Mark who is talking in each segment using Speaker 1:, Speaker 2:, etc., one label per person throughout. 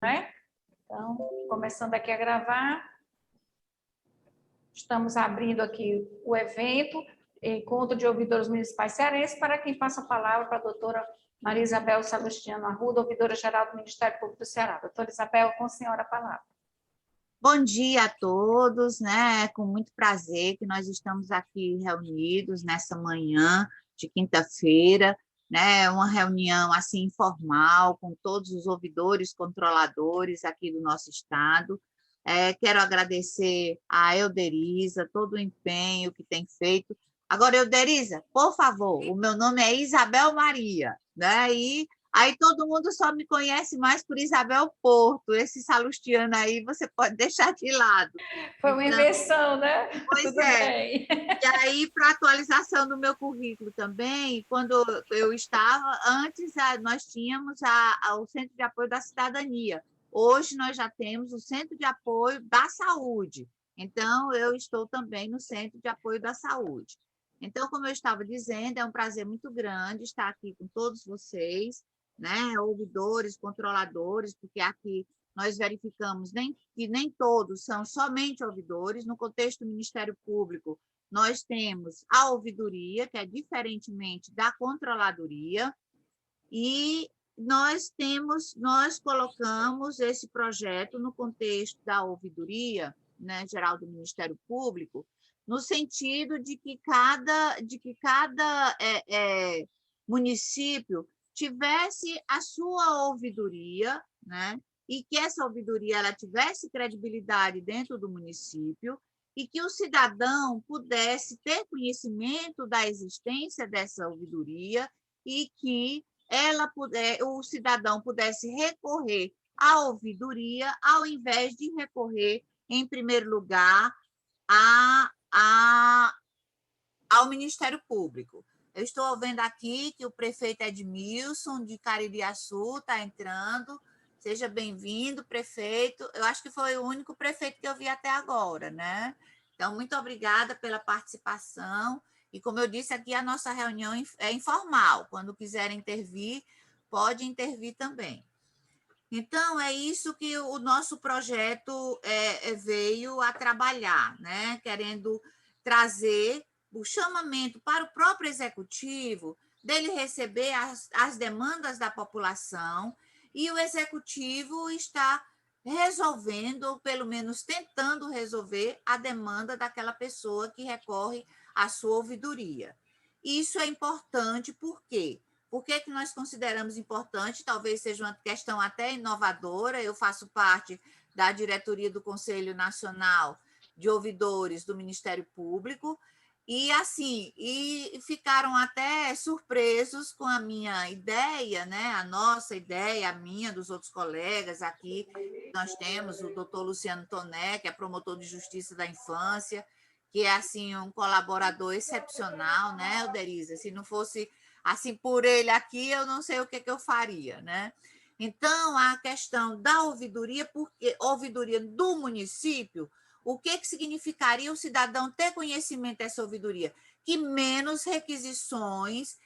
Speaker 1: né? Então, começando aqui a gravar, estamos abrindo aqui o evento, Encontro de Ouvidores Municipais Cearenses, para quem passa a palavra para a doutora Maria Isabel Salustiano Arruda, ouvidora-geral do Ministério Público do Ceará. Doutora Isabel, com a senhora a palavra.
Speaker 2: Bom dia a todos, né? Com muito prazer que nós estamos aqui reunidos nessa manhã de quinta-feira, né? Uma reunião assim informal com todos os ouvidores, controladores aqui do nosso estado. Quero agradecer a Euderiza, todo o empenho que tem feito. Agora, Euderiza, por favor, o meu nome é Isabel Maria, né? E aí todo mundo só me conhece mais por Isabel Porto. Esse Salustiano aí você pode deixar de lado.
Speaker 1: Foi uma invenção, né?
Speaker 2: Pois
Speaker 1: Tudo
Speaker 2: é.
Speaker 1: bem.
Speaker 2: E aí, para atualização do meu currículo também, quando eu estava, antes nós tínhamos o Centro de Apoio da Cidadania. Hoje nós já temos o Centro de Apoio da Saúde. Então, eu estou também no Centro de Apoio da Saúde. Então, como eu estava dizendo, é um prazer muito grande estar aqui com todos vocês, né? Ouvidores, controladores, porque aqui nós verificamos que nem todos são somente ouvidores. No contexto do Ministério Público, nós temos a ouvidoria, que é diferentemente da controladoria, e nós colocamos esse projeto no contexto da ouvidoria, né, geral do Ministério Público, no sentido de que cada município tivesse a sua ouvidoria, né, e que essa ouvidoria ela tivesse credibilidade dentro do município e que o cidadão pudesse ter conhecimento da existência dessa ouvidoria e que o cidadão pudesse recorrer à ouvidoria ao invés de recorrer, em primeiro lugar, ao Ministério Público. Eu estou vendo aqui que o prefeito Edmilson, de Caririaçu, está entrando. Seja bem-vindo, prefeito. Eu acho que foi o único prefeito que eu vi até agora, né? Então, muito obrigada pela participação. E, como eu disse, aqui a nossa reunião é informal. Quando quiserem intervir, pode intervir também. Então, é isso que o nosso projeto veio a trabalhar, né? Querendo trazer o chamamento para o próprio executivo, dele receber as demandas da população, e o executivo está resolvendo, ou pelo menos tentando resolver, a demanda daquela pessoa que recorre à sua ouvidoria. Isso é importante, por quê? Por que nós consideramos importante? Talvez seja uma questão até inovadora. Eu faço parte da diretoria do Conselho Nacional de Ouvidores do Ministério Público, e ficaram até surpresos com a minha ideia, né? A nossa ideia, a minha, dos outros colegas aqui. Nós temos o doutor Luciano Toné, que é promotor de justiça da infância, que é assim, um colaborador excepcional, né, Euderiza? Se não fosse assim por ele aqui, eu não sei o que eu faria, né? Então, a questão da ouvidoria, porque ouvidoria do município, o que significaria o cidadão ter conhecimento dessa ouvidoria? Que menos requisições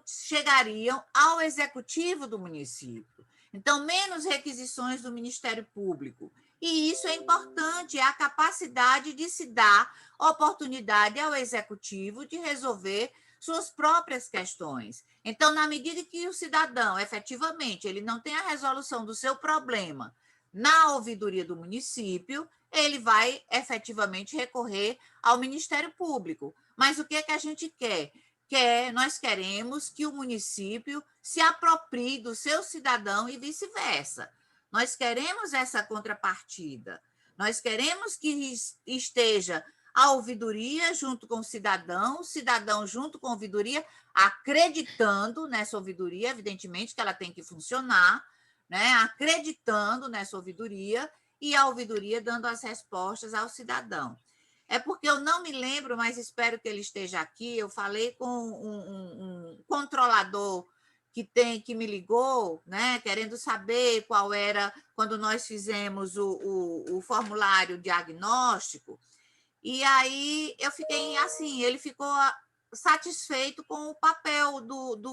Speaker 2: chegariam ao executivo do município. Então, menos requisições do Ministério Público. E isso é importante, é a capacidade de se dar oportunidade ao executivo de resolver suas próprias questões. Então, na medida que o cidadão, efetivamente, ele não tem a resolução do seu problema na ouvidoria do município, ele vai efetivamente recorrer ao Ministério Público. Mas o que é que a gente quer? Nós queremos que o município se aproprie do seu cidadão e vice-versa. Nós queremos essa contrapartida. Nós queremos que esteja a ouvidoria junto com o cidadão junto com a ouvidoria, acreditando nessa ouvidoria, evidentemente que ela tem que funcionar, né? Acreditando nessa ouvidoria, e a ouvidoria dando as respostas ao cidadão. É porque eu não me lembro, mas espero que ele esteja aqui. Eu falei com um controlador que me ligou, né, querendo saber qual era, quando nós fizemos o formulário diagnóstico, e aí eu fiquei assim, ele ficou satisfeito com o papel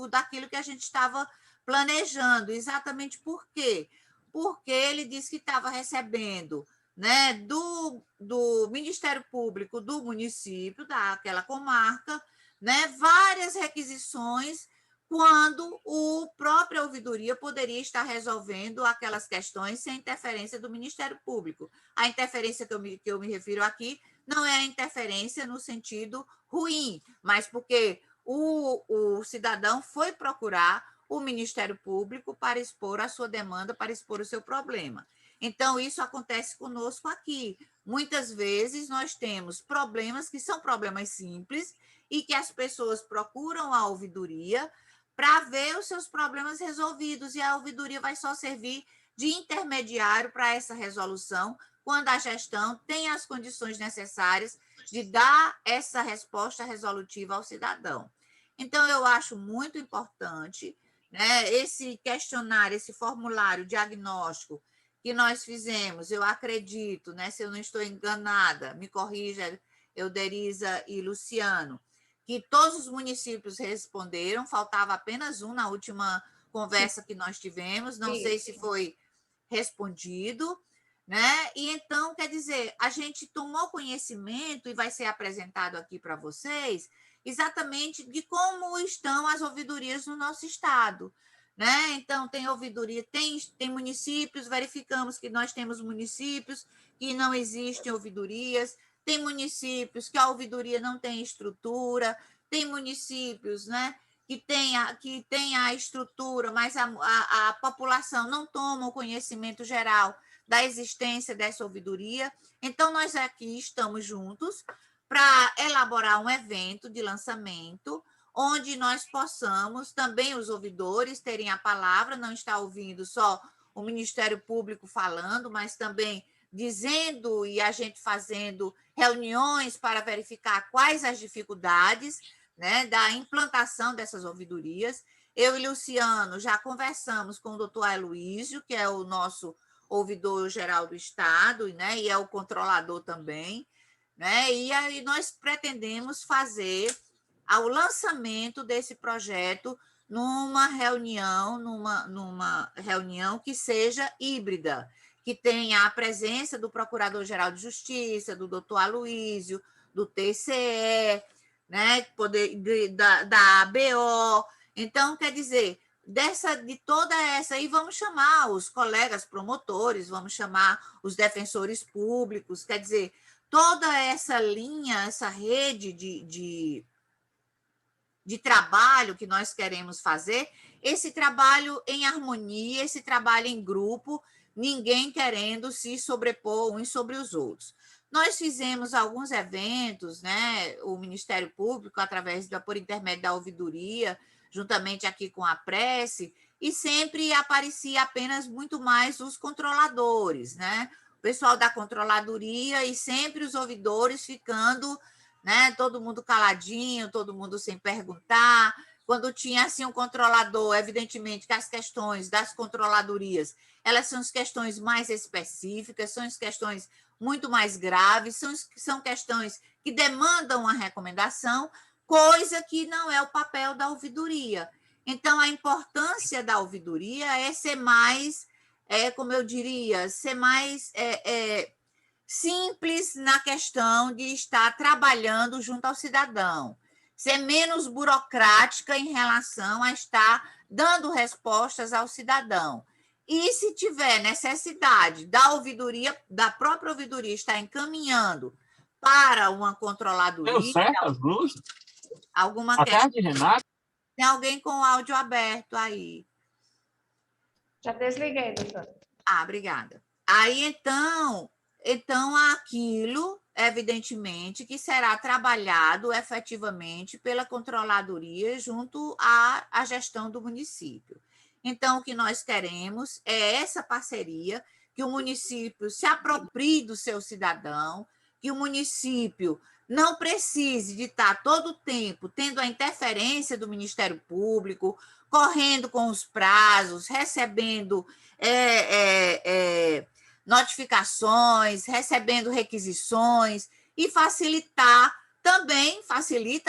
Speaker 2: daquilo que a gente estava planejando. Exatamente por quê? porque ele disse que estava recebendo, né, do Ministério Público do município, daquela comarca, né, várias requisições, quando a própria ouvidoria poderia estar resolvendo aquelas questões sem interferência do Ministério Público. A interferência que eu me refiro aqui não é a interferência no sentido ruim, mas porque o cidadão foi procurar o Ministério Público para expor a sua demanda, para expor o seu problema. Então, isso acontece conosco aqui. Muitas vezes nós temos problemas que são problemas simples e que as pessoas procuram a ouvidoria para ver os seus problemas resolvidos, e a ouvidoria vai só servir de intermediário para essa resolução, quando a gestão tem as condições necessárias de dar essa resposta resolutiva ao cidadão. Então, eu acho muito importante, né, esse questionário, esse formulário diagnóstico que nós fizemos, eu acredito, né, se eu não estou enganada, me corrija, Euderiza e Luciano, que todos os municípios responderam, faltava apenas um na última conversa que nós tivemos, não sei se foi respondido, né? E então, quer dizer, a gente tomou conhecimento e vai ser apresentado aqui para vocês exatamente de como estão as ouvidorias no nosso estado, né? Então, tem ouvidoria, tem municípios, verificamos que nós temos municípios que não existem ouvidorias, tem municípios que a ouvidoria não tem estrutura, tem municípios, né, que tem a estrutura, mas a população não toma o conhecimento geral da existência dessa ouvidoria. Então, nós aqui estamos juntos para elaborar um evento de lançamento, onde nós possamos, também os ouvidores, terem a palavra, não estar ouvindo só o Ministério Público falando, mas também dizendo e a gente fazendo reuniões para verificar quais as dificuldades, né, da implantação dessas ouvidorias. Eu e Luciano já conversamos com o doutor Aloísio, que é o nosso ouvidor geral do Estado, né, e é o controlador também, né, e aí nós pretendemos fazer o lançamento desse projeto numa reunião que seja híbrida, que tenha a presença do Procurador-Geral de Justiça, do doutor Aloísio, do TCE, né, da ABO. Então, quer dizer, de toda essa, e vamos chamar os colegas promotores, vamos chamar os defensores públicos, quer dizer, toda essa linha, essa rede de trabalho que nós queremos fazer, esse trabalho em harmonia, esse trabalho em grupo, ninguém querendo se sobrepor uns sobre os outros. Nós fizemos alguns eventos, né, o Ministério Público, por intermédio da ouvidoria, juntamente aqui com a Prece, e sempre aparecia apenas muito mais os controladores, né? O pessoal da controladoria e sempre os ouvidores ficando, né, todo mundo caladinho, todo mundo sem perguntar. Quando tinha assim um controlador, evidentemente que as questões das controladorias, elas são as questões mais específicas, são as questões muito mais graves, são questões que demandam uma recomendação, coisa que não é o papel da ouvidoria. Então, a importância da ouvidoria é ser mais, como eu diria, ser mais simples na questão de estar trabalhando junto ao cidadão, ser menos burocrática em relação a estar dando respostas ao cidadão. E se tiver necessidade da ouvidoria, da própria ouvidoria estar encaminhando para uma controladoria...
Speaker 3: Deu certo as luzes?
Speaker 2: Alguma
Speaker 3: Boa tarde, Renato.
Speaker 2: Tem alguém com o áudio aberto aí.
Speaker 1: Já desliguei, doutora.
Speaker 2: Obrigada. Aí, então aquilo, evidentemente, que será trabalhado efetivamente pela controladoria junto à gestão do município. Então, o que nós queremos é essa parceria, que o município se aproprie do seu cidadão, que o município não precise de estar todo o tempo tendo a interferência do Ministério Público, correndo com os prazos, recebendo notificações, recebendo requisições, e facilita,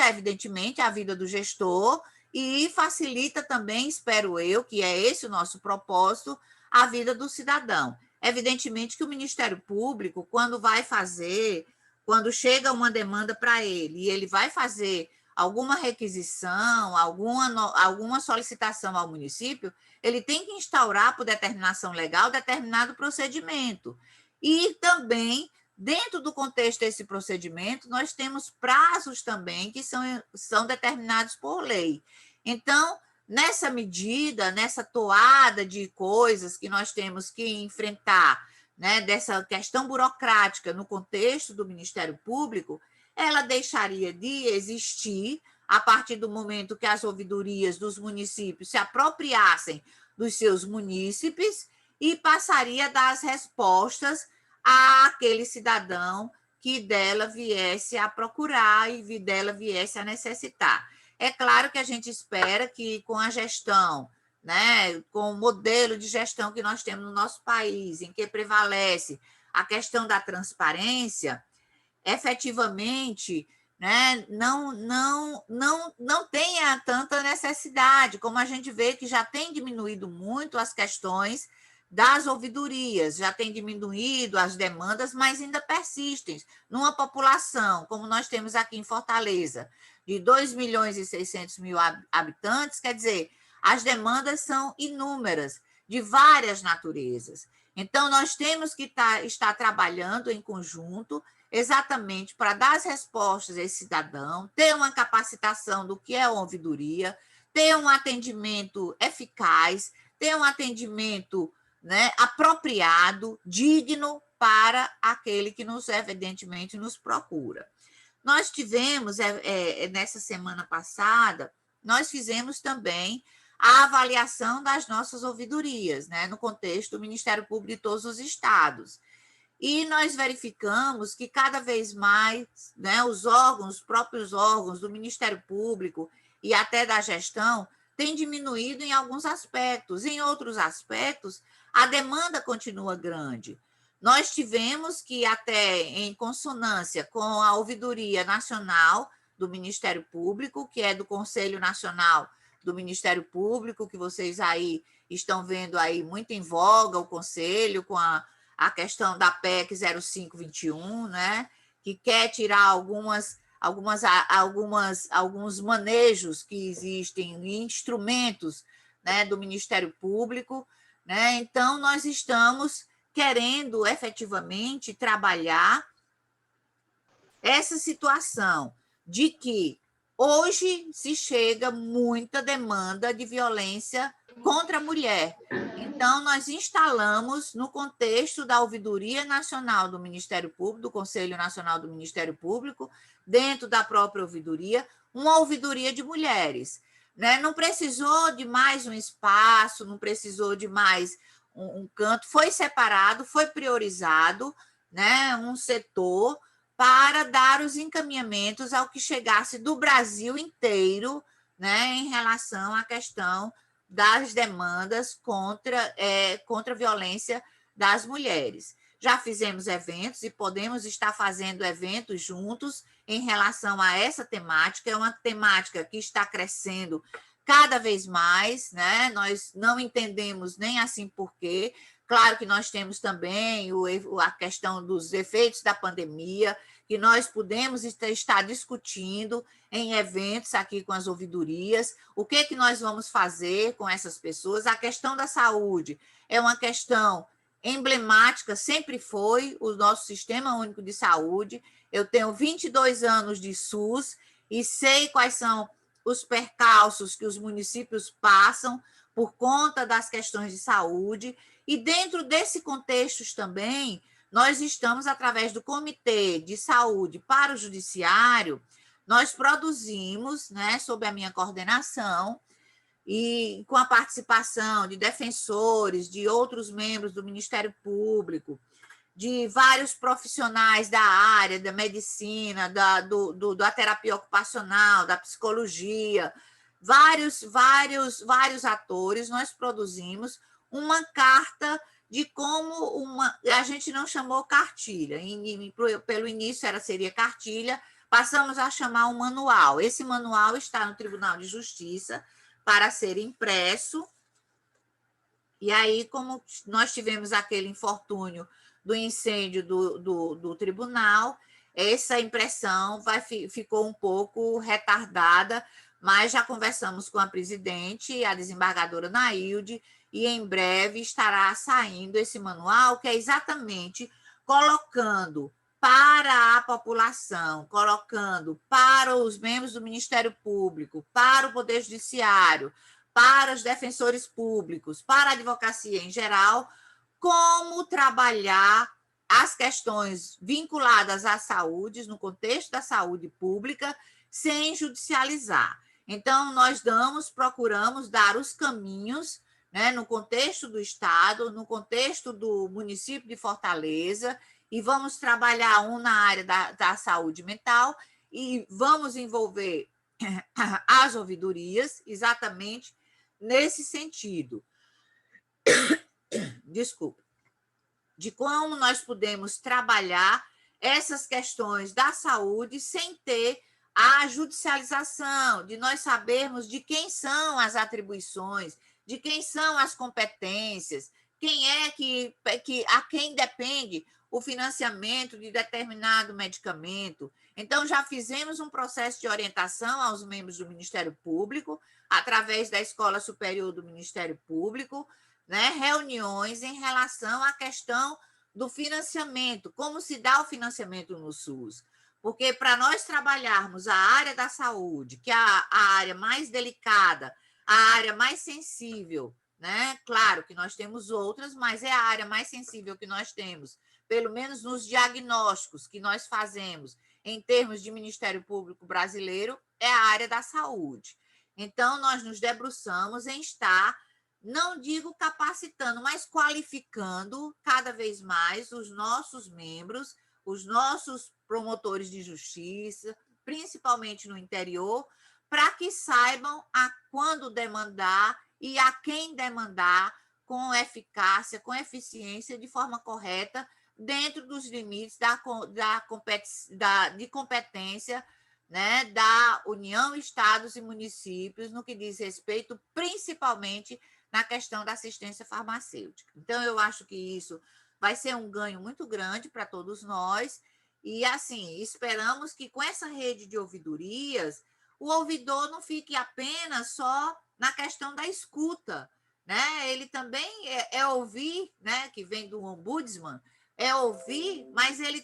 Speaker 2: evidentemente, a vida do gestor, e facilita também, espero eu, que é esse o nosso propósito, a vida do cidadão. Evidentemente que o Ministério Público, quando chega uma demanda para ele e ele vai fazer alguma requisição, alguma solicitação ao município, ele tem que instaurar, por determinação legal, determinado procedimento. E também, dentro do contexto desse procedimento, nós temos prazos também que são determinados por lei. Então, nessa medida, nessa toada de coisas que nós temos que enfrentar, né, dessa questão burocrática no contexto do Ministério Público, ela deixaria de existir a partir do momento que as ouvidorias dos municípios se apropriassem dos seus munícipes e passaria a dar as respostas àquele cidadão que dela viesse a procurar e dela viesse a necessitar. É claro que a gente espera que com a gestão, né, com o modelo de gestão que nós temos no nosso país, em que prevalece a questão da transparência, efetivamente, né, não tenha tanta necessidade, como a gente vê que já tem diminuído muito as questões das ouvidorias, já tem diminuído as demandas, mas ainda persistem. Numa população, como nós temos aqui em Fortaleza, de 2.600.000 habitantes, quer dizer, as demandas são inúmeras, de várias naturezas. Então, nós temos que estar trabalhando em conjunto exatamente para dar as respostas a esse cidadão, ter uma capacitação do que é a ouvidoria, ter um atendimento eficaz, ter um atendimento, né, apropriado, digno para aquele que evidentemente nos procura. Nós tivemos, nessa semana passada, nós fizemos também a avaliação das nossas ouvidorias, né, no contexto do Ministério Público de todos os estados. E nós verificamos que cada vez mais, né, os próprios órgãos do Ministério Público e até da gestão têm diminuído em alguns aspectos. Em outros aspectos, a demanda continua grande. Nós tivemos que, até em consonância com a Ouvidoria Nacional do Ministério Público, que é do Conselho Nacional do Ministério Público, que vocês aí estão vendo aí muito em voga, o Conselho, com a questão da PEC 0521, né, que quer tirar alguns manejos que existem, instrumentos, né, do Ministério Público, né? Então, nós estamos querendo efetivamente trabalhar essa situação de que hoje se chega muita demanda de violência contra a mulher. Então, nós instalamos, no contexto da Ouvidoria Nacional do Ministério Público, do Conselho Nacional do Ministério Público, dentro da própria ouvidoria, uma ouvidoria de mulheres. Né? Não precisou de mais um espaço, não precisou de mais um canto, foi separado, foi priorizado, né, um setor para dar os encaminhamentos ao que chegasse do Brasil inteiro, né, em relação à questão das demandas contra a violência das mulheres. Já fizemos eventos e podemos estar fazendo eventos juntos em relação a essa temática. É uma temática que está crescendo cada vez mais, né? Nós não entendemos nem assim por quê. Claro que nós temos também a questão dos efeitos da pandemia, que nós podemos estar discutindo em eventos aqui com as ouvidorias, o que nós vamos fazer com essas pessoas. A questão da saúde é uma questão emblemática, sempre foi o nosso Sistema Único de Saúde. Eu tenho 22 anos de SUS e sei quais são os percalços que os municípios passam por conta das questões de saúde. E dentro desse contexto também, nós estamos, através do Comitê de Saúde para o Judiciário, nós produzimos, né, sob a minha coordenação, e com a participação de defensores, de outros membros do Ministério Público, de vários profissionais da área da medicina, da terapia ocupacional, da psicologia, vários atores, nós produzimos uma carta de como a gente não chamou cartilha, pelo início seria cartilha, passamos a chamar um manual. Esse manual está no Tribunal de Justiça para ser impresso E aí, como nós tivemos aquele infortúnio do incêndio do tribunal, essa impressão ficou um pouco retardada, mas já conversamos com a presidente, a desembargadora Nailde, e em breve estará saindo esse manual, que é exatamente colocando para a população, colocando para os membros do Ministério Público, para o Poder Judiciário, para os defensores públicos, para a advocacia em geral, como trabalhar as questões vinculadas à saúde, no contexto da saúde pública, sem judicializar. Então, nós procuramos dar os caminhos, né, no contexto do Estado, no contexto do município de Fortaleza, e vamos trabalhar na área da saúde mental, e vamos envolver as ouvidorias exatamente nesse sentido. Desculpa. De como nós podemos trabalhar essas questões da saúde sem ter a judicialização, de nós sabermos de quem são as atribuições, de quem são as competências, quem é a quem depende o financiamento de determinado medicamento. Então, já fizemos um processo de orientação aos membros do Ministério Público, através da Escola Superior do Ministério Público, né, reuniões em relação à questão do financiamento, como se dá o financiamento no SUS. Porque para nós trabalharmos a área da saúde, que é a área mais delicada, a área mais sensível, né? Claro que nós temos outras, mas é a área mais sensível que nós temos, pelo menos nos diagnósticos que nós fazemos em termos de Ministério Público brasileiro, é a área da saúde. Então, nós nos debruçamos em estar, não digo capacitando, mas qualificando cada vez mais os nossos membros, os nossos promotores de justiça, principalmente no interior, para que saibam a quando demandar e a quem demandar com eficácia, com eficiência, de forma correta, dentro dos limites de competência, né, da União, estados e municípios, no que diz respeito principalmente na questão da assistência farmacêutica. Então, eu acho que isso vai ser um ganho muito grande para todos nós, e, assim, esperamos que com essa rede de ouvidorias, o ouvidor não fique apenas só na questão da escuta, né? Ele também é ouvir, né, que vem do ombudsman, é ouvir, mas ele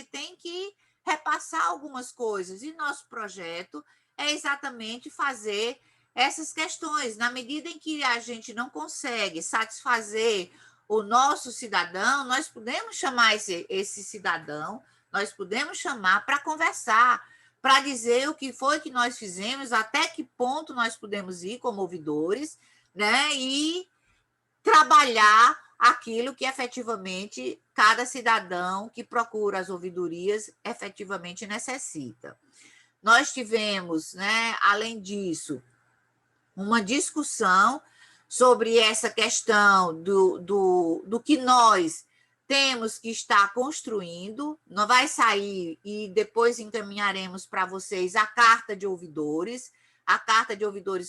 Speaker 2: tem que repassar algumas coisas, e nosso projeto é exatamente fazer essas questões. Na medida em que a gente não consegue satisfazer o nosso cidadão, nós podemos chamar esse cidadão, nós podemos chamar para conversar, para dizer o que foi que nós fizemos, até que ponto nós podemos ir como ouvidores, né, e trabalhar aquilo que efetivamente cada cidadão que procura as ouvidorias efetivamente necessita. Nós tivemos, né, além disso, uma discussão sobre essa questão do que nós temos que estar construindo. Não vai sair, e depois encaminharemos para vocês a carta de ouvidores,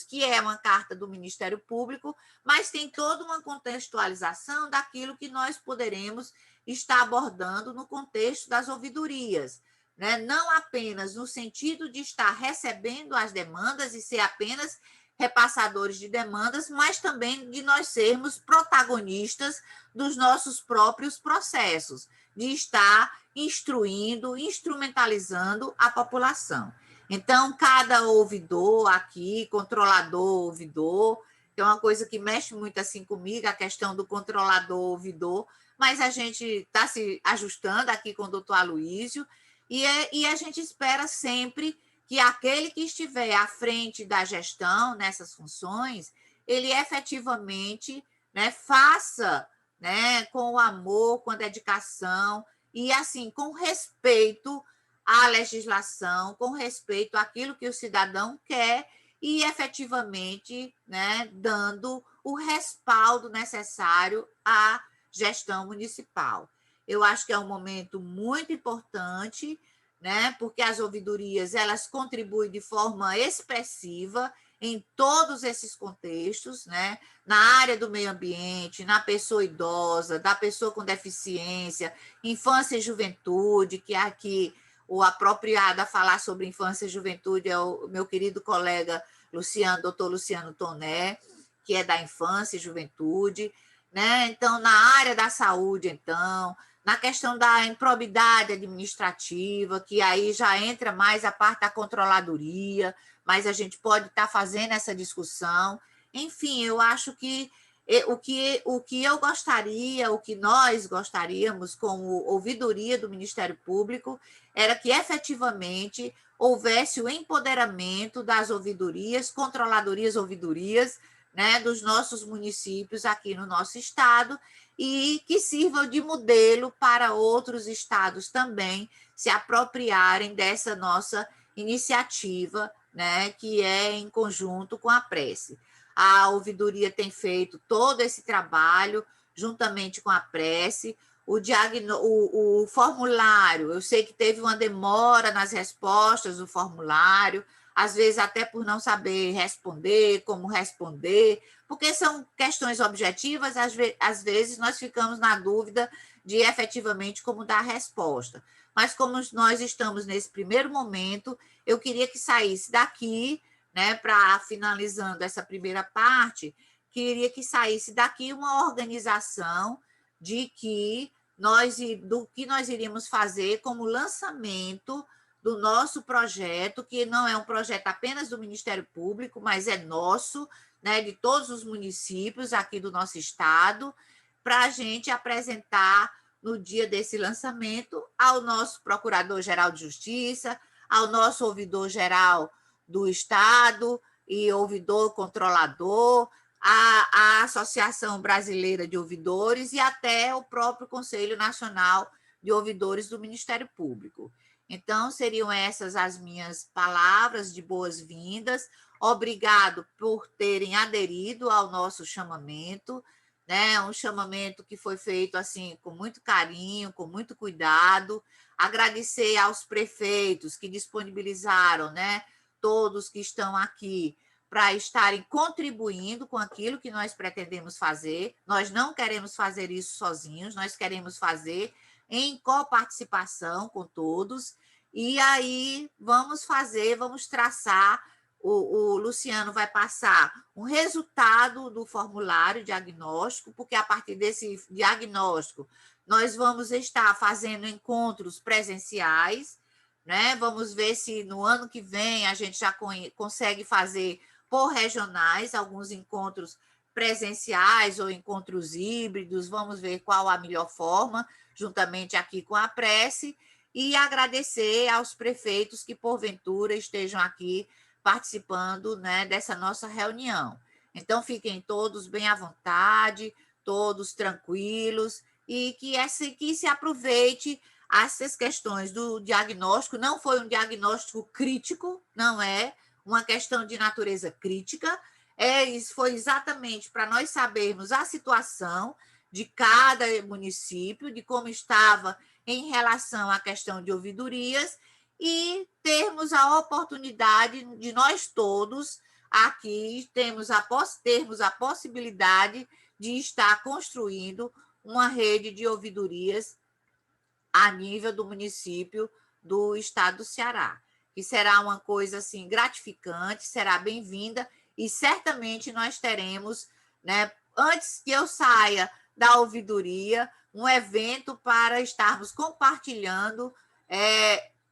Speaker 2: que é uma carta do Ministério Público, mas tem toda uma contextualização daquilo que nós poderemos estar abordando no contexto das ouvidorias, né? Não apenas no sentido de estar recebendo as demandas e ser apenas repassadores de demandas, mas também de nós sermos protagonistas dos nossos próprios processos, de estar instruindo, instrumentalizando a população. Então, cada ouvidor aqui, controlador, ouvidor, que é uma coisa que mexe muito assim comigo, a questão do controlador, ouvidor, mas a gente está se ajustando aqui com o doutor Aloísio, e a gente espera sempre que aquele que estiver à frente da gestão nessas funções, ele efetivamente, né, faça, né, com o amor, com a dedicação e, assim, com respeito à legislação, com respeito àquilo que o cidadão quer e, efetivamente, né, dando o respaldo necessário à gestão municipal. Eu acho que é um momento muito importante, né? Porque as ouvidorias elas contribuem de forma expressiva em todos esses contextos, né? Na área do meio ambiente, na pessoa idosa, da pessoa com deficiência, infância e juventude, que aqui o apropriado a falar sobre infância e juventude é o meu querido colega Luciano, doutor Luciano Toné, que é da infância e juventude, né? Então, na área da saúde, então, na questão da improbidade administrativa, que aí já entra mais a parte da controladoria, mas a gente pode estar fazendo essa discussão. Enfim, eu acho que o que eu gostaria, o que nós gostaríamos como ouvidoria do Ministério Público, era que efetivamente houvesse o empoderamento das ouvidorias, controladorias, ouvidorias, né, dos nossos municípios aqui no nosso estado, e que sirvam de modelo para outros estados também se apropriarem dessa nossa iniciativa, né, que é em conjunto com a Prece. A ouvidoria tem feito todo esse trabalho juntamente com a Prece. O formulário, eu sei que teve uma demora nas respostas do formulário, às vezes até por não saber responder, como responder, porque são questões objetivas, às vezes nós ficamos na dúvida de efetivamente como dar a resposta. Mas como nós estamos nesse primeiro momento, eu queria que saísse daqui, né, para finalizando essa primeira parte, queria que saísse daqui uma organização de que do que nós iríamos fazer como lançamento do nosso projeto, que não é um projeto apenas do Ministério Público, mas é nosso, né, de todos os municípios aqui do nosso estado, para a gente apresentar no dia desse lançamento ao nosso Procurador-Geral de Justiça, ao nosso ouvidor-geral do estado e ouvidor controlador, a Associação Brasileira de Ouvidores e até o próprio Conselho Nacional de Ouvidores do Ministério Público. Então, seriam essas as minhas palavras de boas-vindas. Obrigado por terem aderido ao nosso chamamento, né? Um chamamento que foi feito assim com muito carinho, com muito cuidado. Agradecer aos prefeitos que disponibilizaram, né? Todos que estão aqui para estarem contribuindo com aquilo que nós pretendemos fazer. Nós não queremos fazer isso sozinhos, nós queremos fazer em coparticipação com todos, e aí vamos traçar, o Luciano vai passar um resultado do formulário diagnóstico, porque a partir desse diagnóstico nós vamos estar fazendo encontros presenciais, né? Vamos ver se no ano que vem a gente já consegue fazer por regionais, alguns encontros presenciais ou encontros híbridos, vamos ver qual a melhor forma, juntamente aqui com a Prece, e agradecer aos prefeitos que, porventura, estejam aqui participando, né, dessa nossa reunião. Então, fiquem todos bem à vontade, todos tranquilos, e que se aproveite essas questões do diagnóstico. Não foi um diagnóstico crítico, não é uma questão de natureza crítica, isso foi exatamente para nós sabermos a situação de cada município, de como estava em relação à questão de ouvidorias, e termos a oportunidade de nós todos aqui termos a possibilidade de estar construindo uma rede de ouvidorias a nível do município do estado do Ceará, que será uma coisa assim gratificante, será bem-vinda, e certamente nós teremos, né, antes que eu saia da ouvidoria, um evento para estarmos compartilhando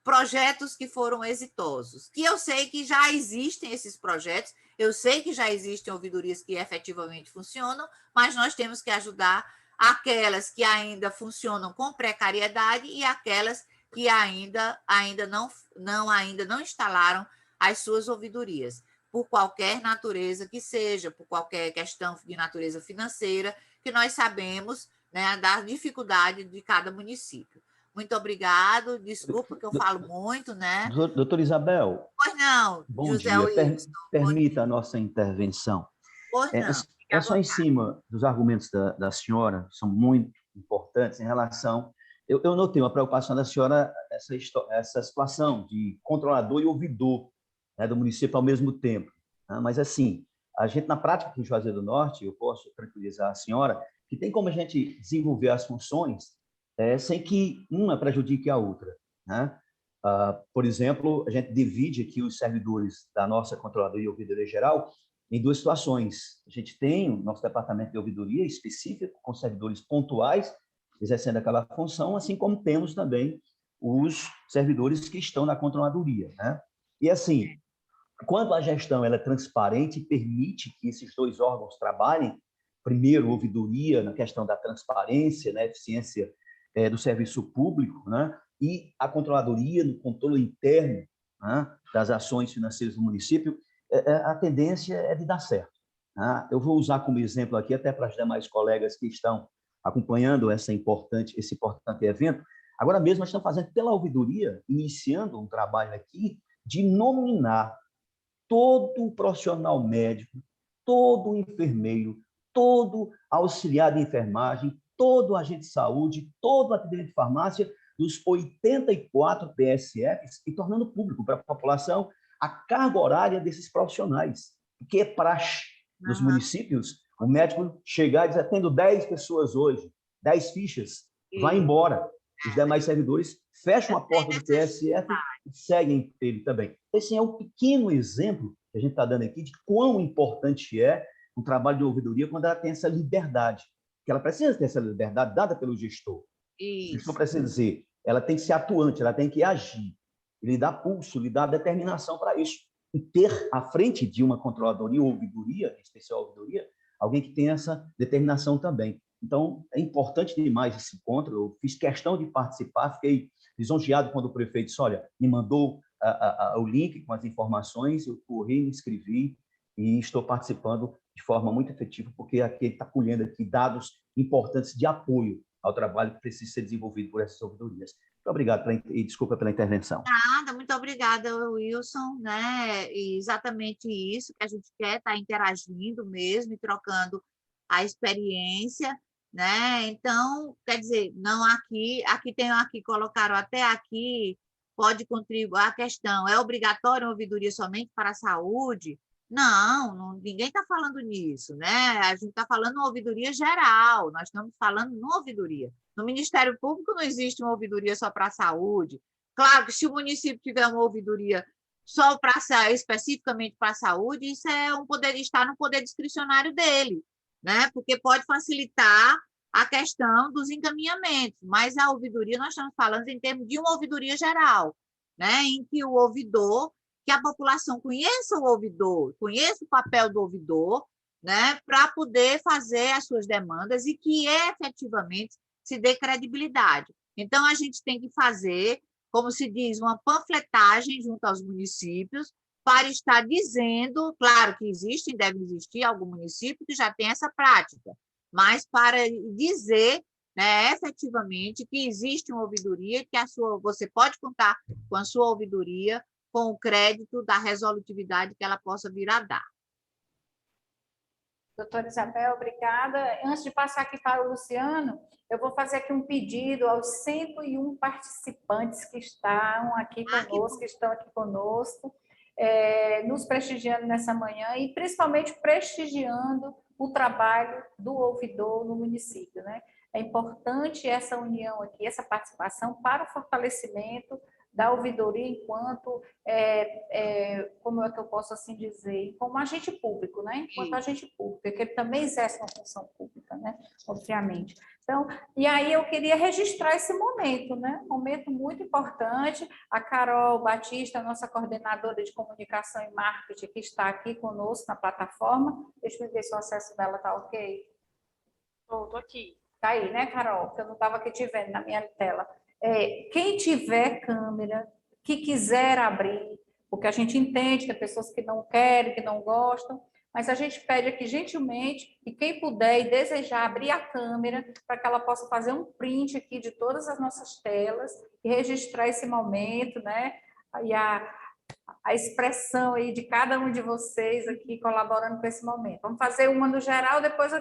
Speaker 2: projetos que foram exitosos, que eu sei que já existem esses projetos, eu sei que já existem ouvidorias que efetivamente funcionam, mas nós temos que ajudar aquelas que ainda funcionam com precariedade e aquelas que ainda não instalaram as suas ouvidorias, por qualquer natureza que seja, por qualquer questão de natureza financeira, que nós sabemos, né, da dificuldade de cada município. Muito obrigado, desculpa que eu falo muito, né?
Speaker 4: Doutora Isabel.
Speaker 2: Pois não,
Speaker 4: bom
Speaker 2: José
Speaker 4: dia.
Speaker 2: Wilson.
Speaker 4: Permita a nossa intervenção.
Speaker 2: Pois não.
Speaker 4: Só em cima dos argumentos da senhora, são muito importantes em relação... Eu notei uma preocupação da senhora, essa situação de controlador e ouvidor, né, do município ao mesmo tempo. Né? Mas, assim, a gente, na prática aqui em Juazeiro do Norte, eu posso tranquilizar a senhora, que tem como a gente desenvolver as funções sem que uma prejudique a outra. Né? Por exemplo, a gente divide aqui os servidores da nossa Controladoria e Ouvidoria Geral em duas situações. A gente tem o nosso departamento de ouvidoria específico, com servidores pontuais, exercendo aquela função, assim como temos também os servidores que estão na Controladoria. Né? E, assim, quando a gestão ela é transparente e permite que esses dois órgãos trabalhem, primeiro, ouvidoria, na questão da transparência, né, eficiência do serviço público, né, e a controladoria no controle interno, né, das ações financeiras do município, a tendência é de dar certo. Né? Eu vou usar como exemplo aqui, até para os demais colegas que estão acompanhando esse importante evento. Agora mesmo, nós estamos fazendo pela ouvidoria, iniciando um trabalho aqui de nominar todo profissional médico, todo enfermeiro, todo auxiliar de enfermagem, todo agente de saúde, todo atendente de farmácia, dos 84 PSFs, e tornando público para a população a carga horária desses profissionais, que é praxe nos municípios, o médico chegar e dizer, tendo 10 pessoas hoje, 10 fichas, vai embora. Os demais servidores fecham a porta do PSF e seguem ele também. Esse é um pequeno exemplo que a gente está dando aqui de quão importante é um trabalho de ouvidoria quando ela tem essa liberdade, que ela precisa ter essa liberdade dada pelo gestor. O gestor precisa dizer, ela tem que ser atuante, ela tem que agir, lhe dar pulso, lhe dar determinação para isso. E ter à frente de uma controladoria ou ouvidoria, especial ouvidoria, alguém que tenha essa determinação também. Então, é importante demais esse encontro. Eu fiz questão de participar, fiquei lisonjeado quando o prefeito disse, olha, me mandou o link com as informações, eu corri, me inscrevi e estou participando de forma muito efetiva, porque aqui está colhendo aqui dados importantes de apoio ao trabalho que precisa ser desenvolvido por essas ouvidorias. Muito obrigado e desculpa pela intervenção.
Speaker 2: Nada, muito obrigada, Wilson, né? E exatamente isso que a gente quer, estar interagindo mesmo e trocando a experiência, né? Então, quer dizer, não colocaram até aqui, pode contribuir a questão, é obrigatório uma ouvidoria somente para a saúde? Não, ninguém está falando nisso, né? A gente está falando uma ouvidoria geral, nós estamos falando uma ouvidoria. No Ministério Público não existe uma ouvidoria só para a saúde. Claro que se o município tiver uma ouvidoria só especificamente para a saúde, isso está no poder discricionário dele, né? Porque pode facilitar a questão dos encaminhamentos, mas a ouvidoria, nós estamos falando em termos de uma ouvidoria geral, né? Em que o ouvidor, que a população conheça o ouvidor, conheça o papel do ouvidor, né? Para poder fazer as suas demandas e que efetivamente se dê credibilidade. Então, a gente tem que fazer, como se diz, uma panfletagem junto aos municípios para estar dizendo, claro que existe, deve existir algum município que já tem essa prática, mas para dizer, né, efetivamente que existe uma ouvidoria, que você pode contar com a sua ouvidoria, com o crédito da resolutividade que ela possa vir a dar.
Speaker 1: Doutora Isabel, obrigada. Antes de passar aqui para o Luciano, eu vou fazer aqui um pedido aos 101 participantes que estão aqui conosco, nos prestigiando nessa manhã e principalmente prestigiando o trabalho do ouvidor no município, né? É importante essa união aqui, essa participação para o fortalecimento da ouvidoria enquanto, como é que eu posso assim dizer, como agente público, né? Enquanto agente público, porque ele também exerce uma função pública, né? Obviamente. Então, e aí eu queria registrar esse momento, né? Um momento muito importante. A Carol Batista, nossa coordenadora de comunicação e marketing, que está aqui conosco na plataforma. Deixa eu ver se o acesso dela está ok.
Speaker 5: Estou aqui.
Speaker 1: Está aí, né, Carol? Porque eu não estava aqui te vendo na minha tela. Quem tiver câmera, que quiser abrir, porque a gente entende que tem pessoas que não querem, que não gostam, mas a gente pede aqui gentilmente que quem puder e desejar abrir a câmera para que ela possa fazer um print aqui de todas as nossas telas e registrar esse momento, né? E a expressão aí de cada um de vocês aqui colaborando com esse momento. Vamos fazer uma no geral, depois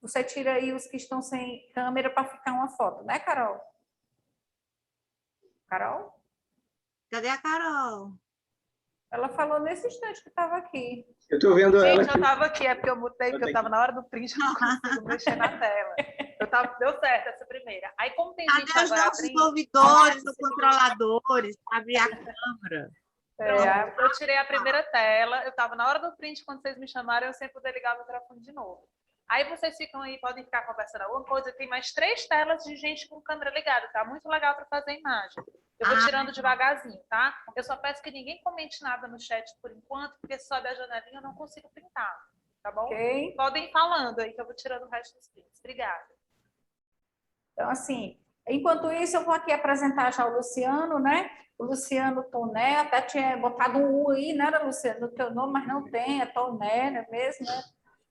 Speaker 1: você tira aí os que estão sem câmera para ficar uma foto, né, Carol? Carol?
Speaker 2: Cadê a Carol?
Speaker 1: Ela falou nesse instante que estava aqui.
Speaker 6: Eu estou vendo ela
Speaker 5: Gente, eu
Speaker 6: aqui.
Speaker 5: estava aqui, é porque eu mutei, porque eu estava na hora do print, eu não consigo mexer na tela. Deu certo essa primeira. Aí, como tem gente
Speaker 2: Cadê os
Speaker 5: agora
Speaker 2: nossos
Speaker 5: abrindo,
Speaker 2: ouvidores, os controladores? Abrir a câmera.
Speaker 5: eu tirei a primeira tela, eu estava na hora do print, quando vocês me chamaram, eu sempre poder ligar o microfone de novo. Aí vocês ficam aí, podem ficar conversando alguma coisa, tem mais 3 telas de gente com câmera ligada, tá muito legal para fazer imagem. Eu vou tirando devagarzinho, tá? Eu só peço que ninguém comente nada no chat por enquanto, porque se sobe a janelinha eu não consigo printar, tá bom?
Speaker 1: Ok?
Speaker 5: Podem ir falando aí, que eu vou tirando o resto dos prints. Obrigada.
Speaker 1: Então, assim, enquanto isso, eu vou aqui apresentar já o Luciano, né? O Luciano Toné, até tinha botado um U aí, né, Luciano, no teu nome, mas não tem, é Toné, não é mesmo, né?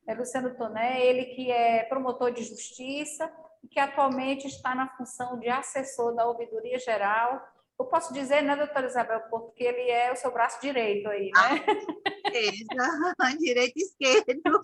Speaker 1: É Luciano Toné, ele que é promotor de justiça e que atualmente está na função de assessor da Ouvidoria Geral. Eu posso dizer, né, doutora Isabel, porque ele é o seu braço direito aí, né?
Speaker 2: Direito e esquerdo.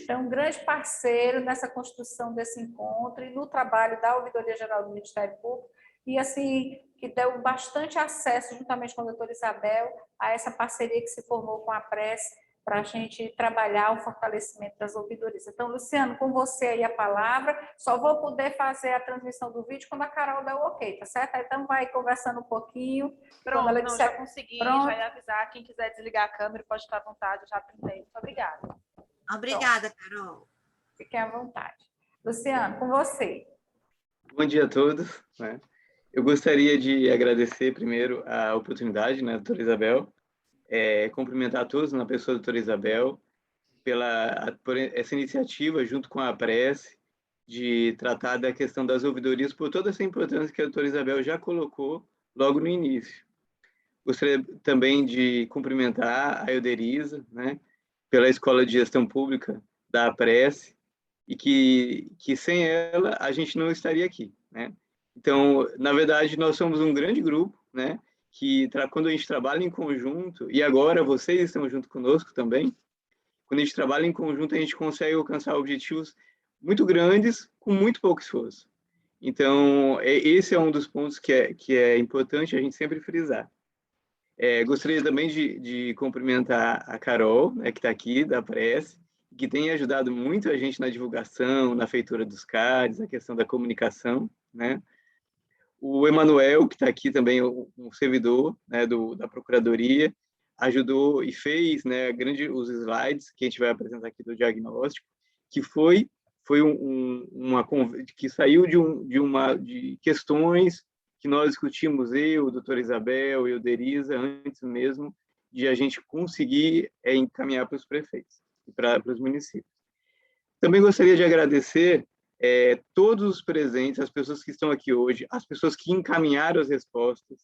Speaker 1: É um grande parceiro nessa construção desse encontro e no trabalho da Ouvidoria Geral do Ministério Público, e assim, que deu bastante acesso, juntamente com a doutora Isabel, a essa parceria que se formou com a Prece, para a gente trabalhar o fortalecimento das ouvidorias. Então, Luciano, com você aí a palavra, só vou poder fazer a transmissão do vídeo quando a Carol der o ok, tá certo? Então, vai conversando um pouquinho.
Speaker 5: Pronto,
Speaker 1: ela
Speaker 5: não,
Speaker 1: disser,
Speaker 5: já consegui,
Speaker 1: pronto.
Speaker 5: já ia avisar. Quem quiser desligar a câmera pode ficar à vontade, eu já printei. Muito obrigada.
Speaker 2: Obrigada, Carol.
Speaker 1: Fiquem à vontade. Luciano, com você.
Speaker 6: Bom dia a todos, né? Eu gostaria de agradecer primeiro a oportunidade, né, doutora Isabel, cumprimentar a todos na pessoa da doutora Isabel por essa iniciativa junto com a Prece de tratar da questão das ouvidorias, por toda essa importância que a doutora Isabel já colocou logo no início. Gostaria também de cumprimentar a Euderiza, né, pela Escola de Gestão Pública da Prece, e que sem ela a gente não estaria aqui, né? Então, na verdade, nós somos um grande grupo, né, que quando a gente trabalha em conjunto, e agora vocês estão junto conosco também, quando a gente trabalha em conjunto, a gente consegue alcançar objetivos muito grandes com muito pouco esforço. Então, esse é um dos pontos que é importante a gente sempre frisar. Gostaria também de cumprimentar a Carol, né, que está aqui, da Prece, que tem ajudado muito a gente na divulgação, na feitura dos cards, na questão da comunicação, né? O Emanuel, que está aqui também, um servidor, né, da Procuradoria, ajudou e fez, né, os slides que a gente vai apresentar aqui do diagnóstico, que foi que saiu de questões que nós discutimos, eu, doutora Isabel e o Deriza, antes mesmo de a gente conseguir encaminhar para os prefeitos e para os municípios. Também gostaria de agradecer todos os presentes, as pessoas que estão aqui hoje, as pessoas que encaminharam as respostas,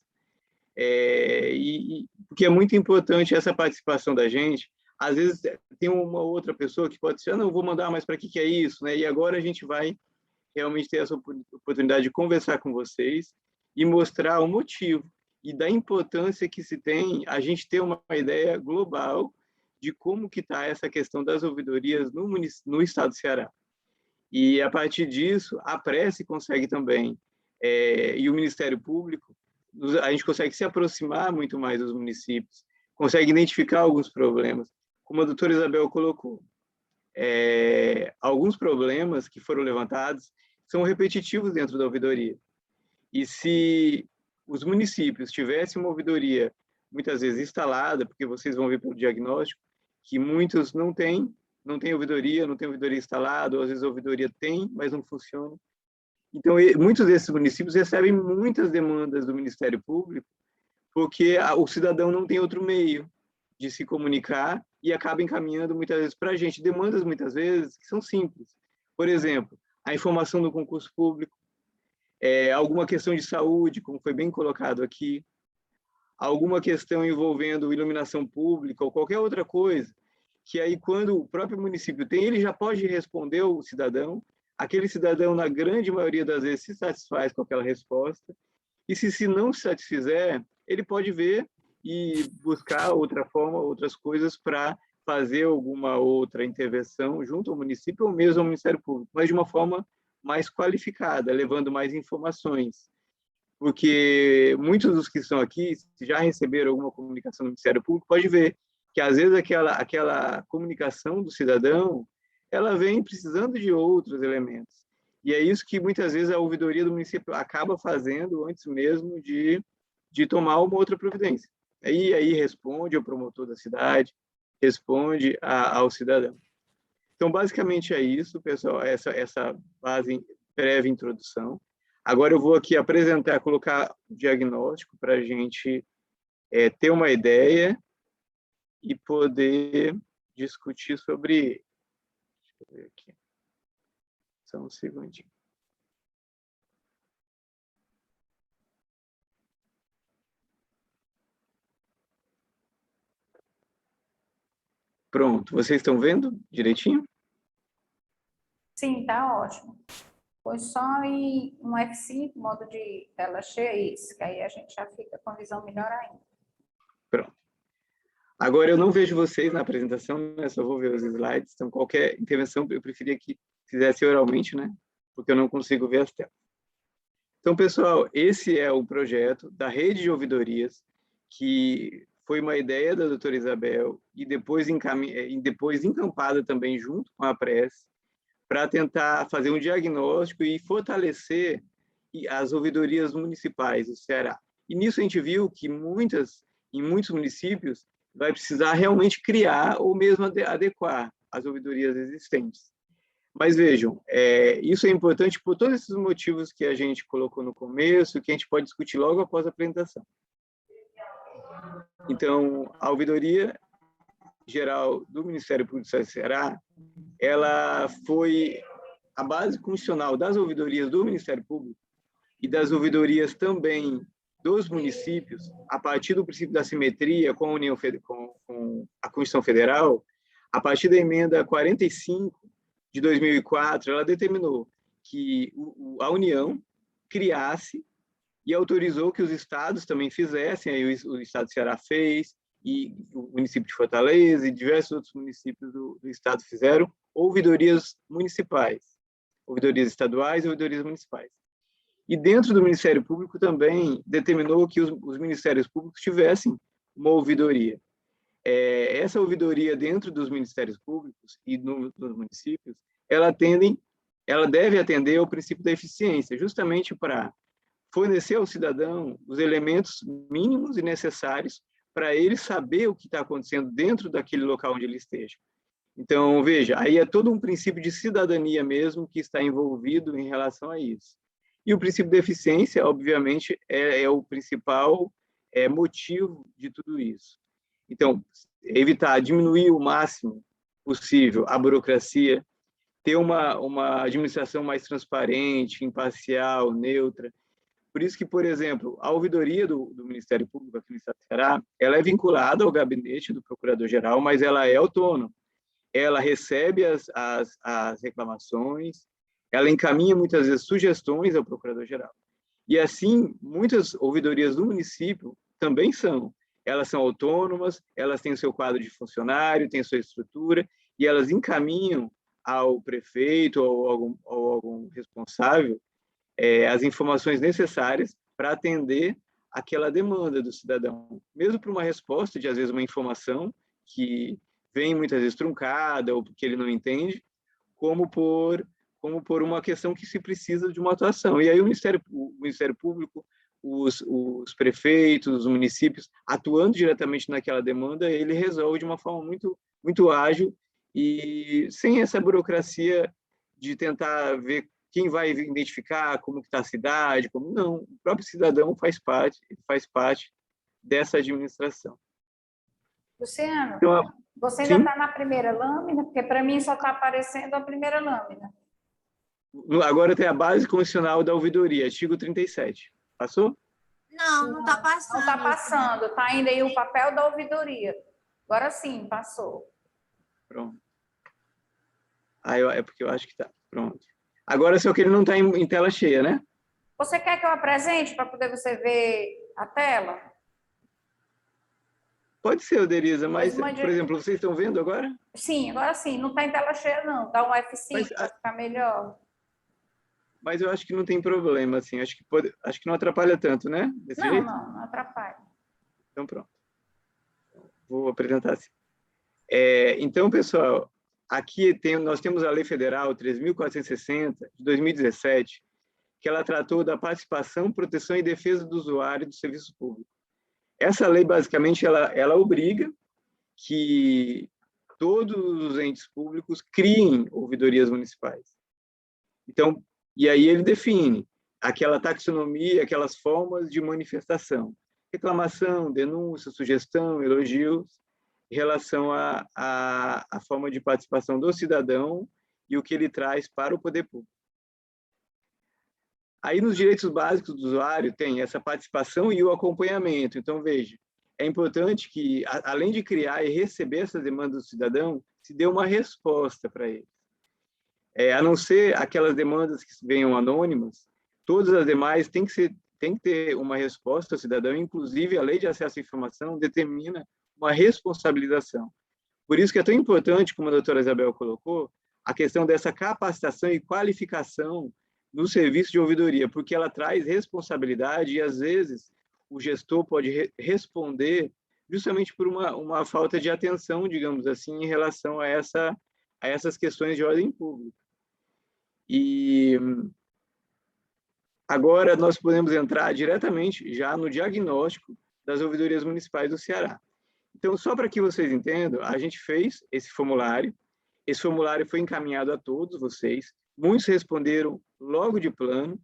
Speaker 6: porque é muito importante essa participação da gente. Às vezes tem uma outra pessoa que pode dizer, não, vou mandar, mas para que é isso? Né? E agora a gente vai realmente ter essa oportunidade de conversar com vocês e mostrar o motivo e da importância que se tem a gente ter uma ideia global de como que está essa questão das ouvidorias no estado do Ceará. E, a partir disso, a Prece consegue também, e o Ministério Público, a gente consegue se aproximar muito mais dos municípios, consegue identificar alguns problemas, como a doutora Isabel colocou. Alguns problemas que foram levantados são repetitivos dentro da ouvidoria. E se os municípios tivessem uma ouvidoria, muitas vezes instalada, porque vocês vão ver pelo diagnóstico, que muitos não têm ouvidoria, não tem ouvidoria instalada, ou às vezes a ouvidoria tem, mas não funciona. Então, muitos desses municípios recebem muitas demandas do Ministério Público, porque o cidadão não tem outro meio de se comunicar e acaba encaminhando muitas vezes para a gente demandas, muitas vezes, que são simples. Por exemplo, a informação do concurso público, alguma questão de saúde, como foi bem colocado aqui, alguma questão envolvendo iluminação pública ou qualquer outra coisa, que aí quando o próprio município tem, ele já pode responder ao cidadão, aquele cidadão, na grande maioria das vezes, se satisfaz com aquela resposta, e se não se satisfizer, ele pode ver e buscar outra forma, outras coisas para fazer alguma outra intervenção junto ao município ou mesmo ao Ministério Público, mas de uma forma mais qualificada, levando mais informações. porque muitos dos que estão aqui, se já receberam alguma comunicação do Ministério Público, pode ver que, às vezes, aquela comunicação do cidadão, ela vem precisando de outros elementos. E é isso que, muitas vezes, a ouvidoria do município acaba fazendo antes mesmo de tomar uma outra providência. Aí responde ao promotor da cidade, responde ao cidadão. Então, basicamente é isso, pessoal, essa base prévia introdução. Agora eu vou aqui apresentar, colocar o diagnóstico para a gente ter uma ideia e poder discutir sobre ele. Deixa eu ver aqui. Só um segundinho. Pronto, vocês estão vendo direitinho?
Speaker 1: Sim, tá ótimo. Foi só em um F5, modo de tela cheia, isso, que aí a gente já fica com a visão melhor ainda.
Speaker 6: Pronto. Agora, eu não vejo vocês na apresentação, né? Só vou ver os slides, então qualquer intervenção eu preferia que fizesse oralmente, né? Porque eu não consigo ver as telas. Então, pessoal, esse é o projeto da rede de ouvidorias, que foi uma ideia da doutora Isabel e depois encampada também junto com a Prece, para tentar fazer um diagnóstico e fortalecer as ouvidorias municipais do Ceará. E nisso a gente viu que em muitos municípios vai precisar realmente criar ou mesmo adequar as ouvidorias existentes. Mas vejam, isso é importante por todos esses motivos que a gente colocou no começo, que a gente pode discutir logo após a apresentação. Então, a ouvidoria geral do Ministério Público do Estado do Ceará, ela foi a base constitucional das ouvidorias do Ministério Público e das ouvidorias também dos municípios, a partir do princípio da simetria com a Constituição Federal, a partir da emenda 45 de 2004, ela determinou que a União criasse e autorizou que os estados também fizessem, aí o estado do Ceará fez, e o município de Fortaleza e diversos outros municípios do estado fizeram, ouvidorias municipais, ouvidorias estaduais e ouvidorias municipais. E dentro do Ministério Público também determinou que os ministérios públicos tivessem uma ouvidoria. Essa ouvidoria dentro dos ministérios públicos e nos municípios, ela deve atender ao princípio da eficiência, justamente para fornecer ao cidadão os elementos mínimos e necessários para ele saber o que está acontecendo dentro daquele local onde ele esteja. Então, veja, aí é todo um princípio de cidadania mesmo que está envolvido em relação a isso. E o princípio da eficiência, obviamente, é o principal motivo de tudo isso. Então, diminuir o máximo possível a burocracia, ter uma administração mais transparente, imparcial, neutra. Por isso que, por exemplo, a ouvidoria do Ministério Público aqui no Estado do Ceará, ela é vinculada ao gabinete do Procurador-Geral, mas ela é autônoma. Ela recebe as reclamações, ela encaminha muitas vezes sugestões ao Procurador-Geral. E assim, muitas ouvidorias do município também são. Elas são autônomas, elas têm o seu quadro de funcionário, têm a sua estrutura, e elas encaminham ao prefeito ou algum responsável as informações necessárias para atender aquela demanda do cidadão. Mesmo para uma resposta de, às vezes, uma informação que vem muitas vezes truncada ou porque ele não entende, como por uma questão que se precisa de uma atuação. E aí o Ministério Público, os prefeitos, os municípios, atuando diretamente naquela demanda, ele resolve de uma forma muito, muito ágil e sem essa burocracia de tentar ver quem vai identificar como está a cidade, não. O próprio cidadão faz parte dessa administração.
Speaker 1: Luciano,
Speaker 6: Então,
Speaker 1: você ainda está na primeira lâmina? Porque para mim só está aparecendo a primeira lâmina.
Speaker 6: Agora tem a base constitucional da ouvidoria, artigo 37. Passou?
Speaker 2: Não está passando.
Speaker 1: Não está passando, está ainda aí o papel da ouvidoria. Agora sim, passou.
Speaker 6: Pronto. É porque eu acho que está. Pronto. Agora, só que ele não está em tela cheia, né?
Speaker 1: Você quer que eu apresente para poder você ver a tela?
Speaker 6: Pode ser, Oderisa, mas, por exemplo, vocês estão vendo agora?
Speaker 1: Sim, agora sim. Não está em tela cheia, não. Dá um F5 para ficar melhor.
Speaker 6: mas eu acho que não tem problema, assim, acho que não atrapalha tanto, né? Desse
Speaker 1: Não,
Speaker 6: jeito?
Speaker 1: não atrapalha.
Speaker 6: Então, pronto. Vou apresentar assim. Então, pessoal, aqui nós temos a Lei Federal 3.460, de 2017, que ela tratou da participação, proteção e defesa do usuário do serviço público. Essa lei, basicamente, ela obriga que todos os entes públicos criem ouvidorias municipais. Então, e aí ele define aquela taxonomia, aquelas formas de manifestação: reclamação, denúncia, sugestão, elogios, em relação à forma de participação do cidadão e o que ele traz para o poder público. Aí, nos direitos básicos do usuário, tem essa participação e o acompanhamento. Então, veja, é importante que, além de criar e receber essas demandas do cidadão, se dê uma resposta para ele. A não ser aquelas demandas que venham anônimas, todas as demais têm que ter uma resposta ao cidadão, inclusive a Lei de Acesso à Informação determina uma responsabilização. Por isso que é tão importante, como a doutora Isabel colocou, a questão dessa capacitação e qualificação no serviço de ouvidoria, porque ela traz responsabilidade e, às vezes, o gestor pode responder justamente por uma falta de atenção, digamos assim, em relação a essas questões de ordem pública. E agora nós podemos entrar diretamente já no diagnóstico das ouvidorias municipais do Ceará. Então, só para que vocês entendam, a gente fez esse formulário foi encaminhado a todos vocês, muitos responderam logo de plano,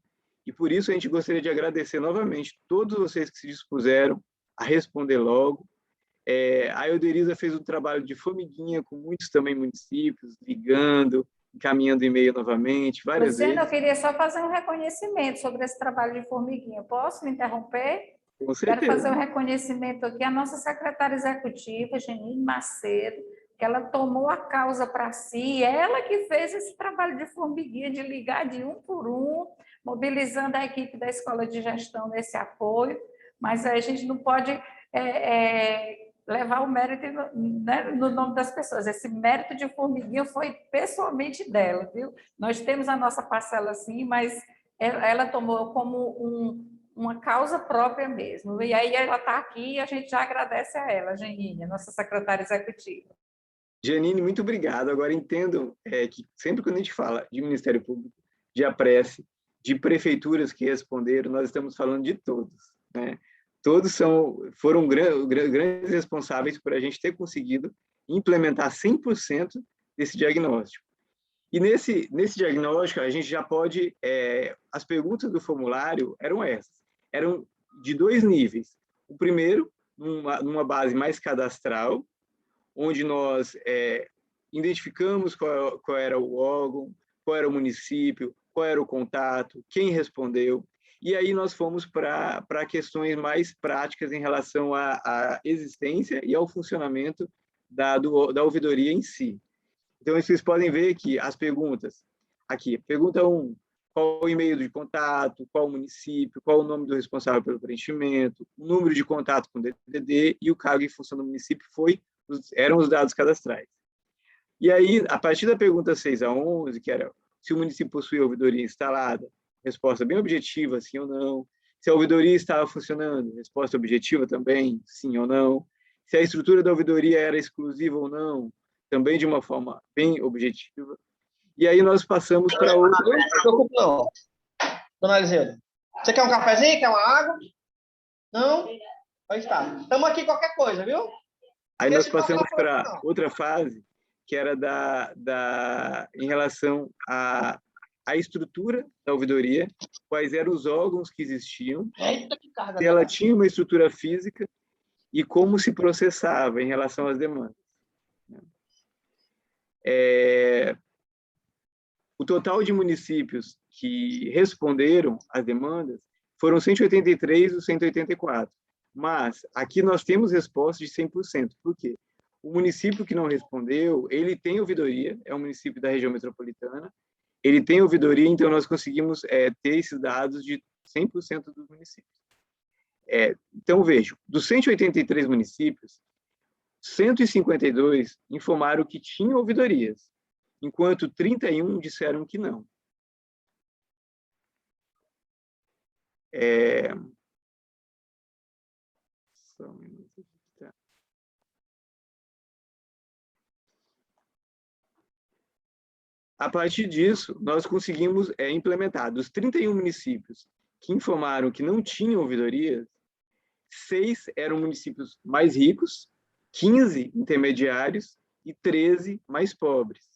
Speaker 6: e por isso a gente gostaria de agradecer novamente todos vocês que se dispuseram a responder logo. A Euderiza fez um trabalho de formiguinha com muitos também municípios, ligando, encaminhando e-mail novamente, várias
Speaker 1: Luciana,
Speaker 6: vezes.
Speaker 1: eu queria só fazer um reconhecimento sobre esse trabalho de formiguinha. Posso me interromper?
Speaker 6: Com
Speaker 1: Quero fazer
Speaker 6: certeza.
Speaker 1: um reconhecimento aqui à nossa secretária executiva, Janine Macedo, que ela tomou a causa para si, ela que fez esse trabalho de formiguinha, de ligar de um por um, mobilizando a equipe da Escola de Gestão nesse apoio, mas a gente não pode levar o mérito, né, no nome das pessoas. Esse mérito de formiguinha foi pessoalmente dela, viu? Nós temos a nossa parcela sim, mas ela tomou como uma causa própria mesmo. E aí ela está aqui e a gente já agradece a ela, Janine, nossa secretária executiva.
Speaker 6: Janine, muito obrigado. Agora, entendam que sempre quando a gente fala de Ministério Público, de APRESE, de prefeituras que responderam, nós estamos falando de todos, né? Todos foram grandes responsáveis por a gente ter conseguido implementar 100% desse diagnóstico. E nesse diagnóstico, a gente já pode... as perguntas do formulário eram essas. Eram de 2 níveis. O primeiro, numa base mais cadastral, onde nós identificamos qual era o órgão, qual era o município, qual era o contato, quem respondeu, e aí nós fomos para questões mais práticas em relação à existência e ao funcionamento da ouvidoria em si. Então, vocês podem ver que as perguntas, aqui, pergunta 1, qual o e-mail de contato, qual o município, qual o nome do responsável pelo preenchimento, o número de contato com o DDD e o cargo e função do município eram os dados cadastrais. E aí, a partir da pergunta 6 a 11, que era se o município possui ouvidoria instalada, resposta bem objetiva, sim ou não. Se a ouvidoria estava funcionando, resposta objetiva também, sim ou não. Se a estrutura da ouvidoria era exclusiva ou não, também de uma forma bem objetiva. E aí nós passamos para outra...
Speaker 7: Não se preocupe não, dona Eliseu. Você quer um cafezinho? Quer uma água? Não? Aí está. Estamos aqui qualquer coisa, viu?
Speaker 6: Aí nós passamos para outra fase, que era em relação à estrutura da ouvidoria, quais eram os órgãos que existiam, se ela tinha uma estrutura física e como se processava em relação às demandas. O total de municípios que responderam às demandas foram 183 dos 184. Mas aqui nós temos resposta de 100%. Por quê? O município que não respondeu, ele tem ouvidoria, é um município da região metropolitana, ele tem ouvidoria, então nós conseguimos ter esses dados de 100% dos municípios. Então, vejo, dos 183 municípios, 152 informaram que tinham ouvidorias, enquanto 31 disseram que não. Só um minuto. Tá. A partir disso, nós conseguimos implementar dos 31 municípios que informaram que não tinham ouvidoria, 6 eram municípios mais ricos, 15 intermediários e 13 mais pobres.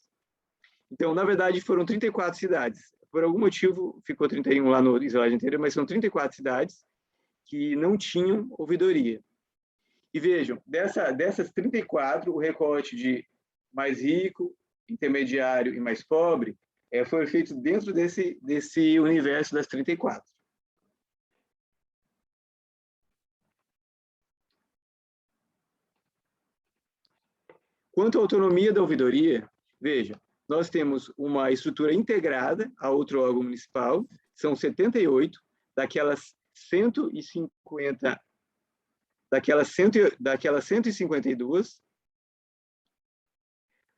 Speaker 6: Então, na verdade, foram 34 cidades. Por algum motivo, ficou 31 lá no slide anterior, mas são 34 cidades que não tinham ouvidoria. E vejam, dessas 34, o recorte de mais rico, intermediário e mais pobre foi feito dentro desse universo das 34. Quanto à autonomia da ouvidoria, veja, nós temos uma estrutura integrada a outro órgão municipal, são 78, daquelas 152,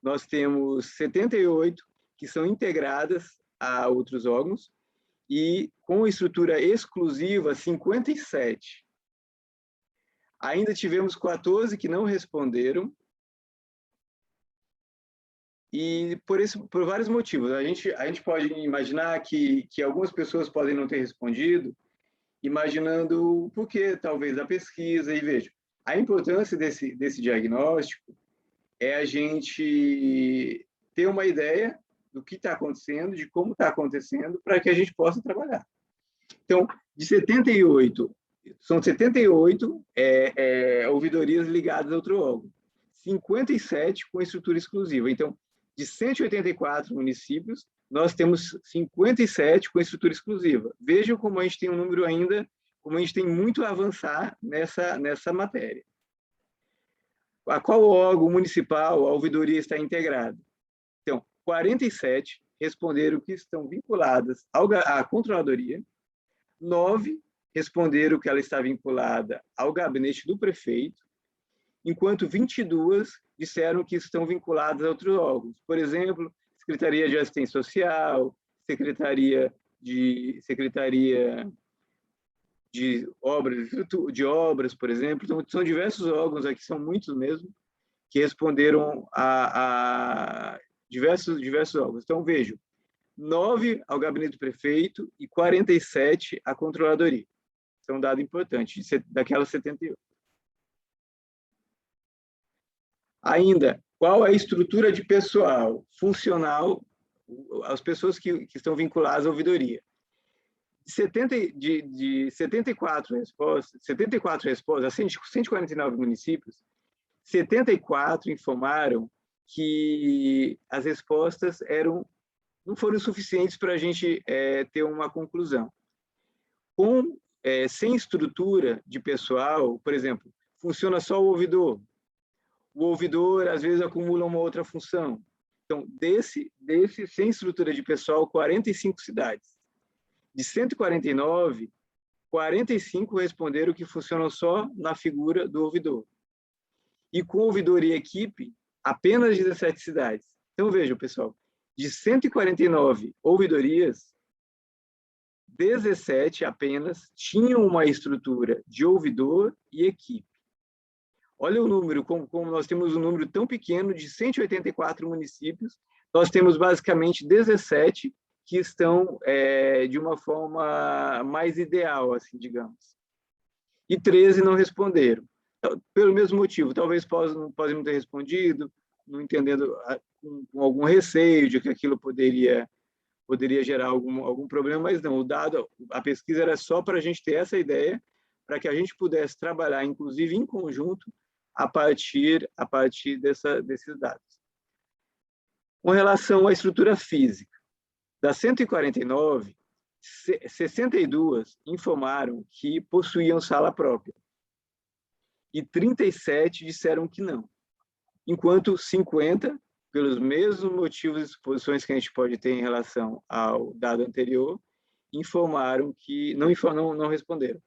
Speaker 6: nós temos 78 que são integradas a outros órgãos e com estrutura exclusiva, 57. Ainda tivemos 14 que não responderam, e por vários motivos. A gente pode imaginar que algumas pessoas podem não ter respondido, imaginando o porquê, talvez, da pesquisa. E veja, a importância desse diagnóstico é a gente ter uma ideia do que está acontecendo, de como está acontecendo, para que a gente possa trabalhar. Então, de 78, são 78 ouvidorias ligadas a outro órgão, 57 com estrutura exclusiva. Então, de 184 municípios, nós temos 57 com estrutura exclusiva. Vejam como a gente tem um número ainda, como a gente tem muito a avançar nessa matéria. A qual órgão municipal a ouvidoria está integrada? Então, 47 responderam que estão vinculadas à controladoria, 9 responderam que ela está vinculada ao gabinete do prefeito, enquanto 22 disseram que estão vinculadas a outros órgãos. Por exemplo, Secretaria de Assistência Social, Secretaria de Obras, por exemplo. Então, são diversos órgãos aqui, são muitos mesmo, que responderam a diversos órgãos. Então, vejo, 9 ao gabinete do prefeito e 47 à controladoria. Isso é um dado importante, daquelas 78. Ainda, qual é a estrutura de pessoal funcional, as pessoas que estão vinculadas à ouvidoria? De 74 respostas, a 149 municípios, 74 informaram que as respostas não foram suficientes para a gente ter uma conclusão. Sem estrutura de pessoal, por exemplo, funciona só o ouvidor. O ouvidor, às vezes, acumula uma outra função. Então, sem estrutura de pessoal, 45 cidades. De 149, 45 responderam que funcionam só na figura do ouvidor. E com ouvidor e equipe, apenas 17 cidades. Então, vejam, pessoal, de 149 ouvidorias, 17 apenas tinham uma estrutura de ouvidor e equipe. Olha o número, como nós temos um número tão pequeno de 184 municípios, nós temos basicamente 17 que estão de uma forma mais ideal, assim, digamos. E 13 não responderam. Pelo mesmo motivo, talvez podem não ter respondido, não entendendo, com algum receio de que aquilo poderia gerar algum problema, mas não, a pesquisa era só para a gente ter essa ideia, para que a gente pudesse trabalhar, inclusive em conjunto, a partir desses dados. Com relação à estrutura física, das 149, 62 informaram que possuíam sala própria e 37 disseram que não, enquanto 50, pelos mesmos motivos e suposições que a gente pode ter em relação ao dado anterior, informaram que não responderam.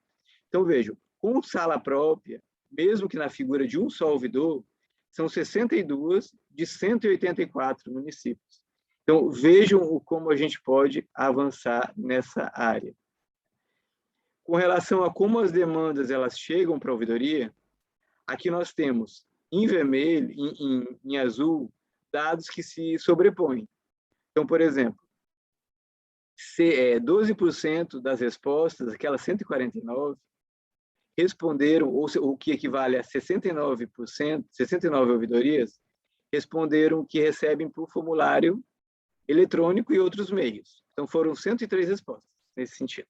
Speaker 6: Então, vejam, com sala própria, mesmo que na figura de um só ouvidor, são 62 de 184 municípios. Então, vejam como a gente pode avançar nessa área. Com relação a como as demandas elas chegam para a ouvidoria, aqui nós temos em vermelho, em azul, dados que se sobrepõem. Então, por exemplo, 12% das respostas, aquelas 149, responderam, ou o que equivale a 69%, 69 ouvidorias, responderam que recebem por formulário eletrônico e outros meios. Então, foram 103 respostas nesse sentido.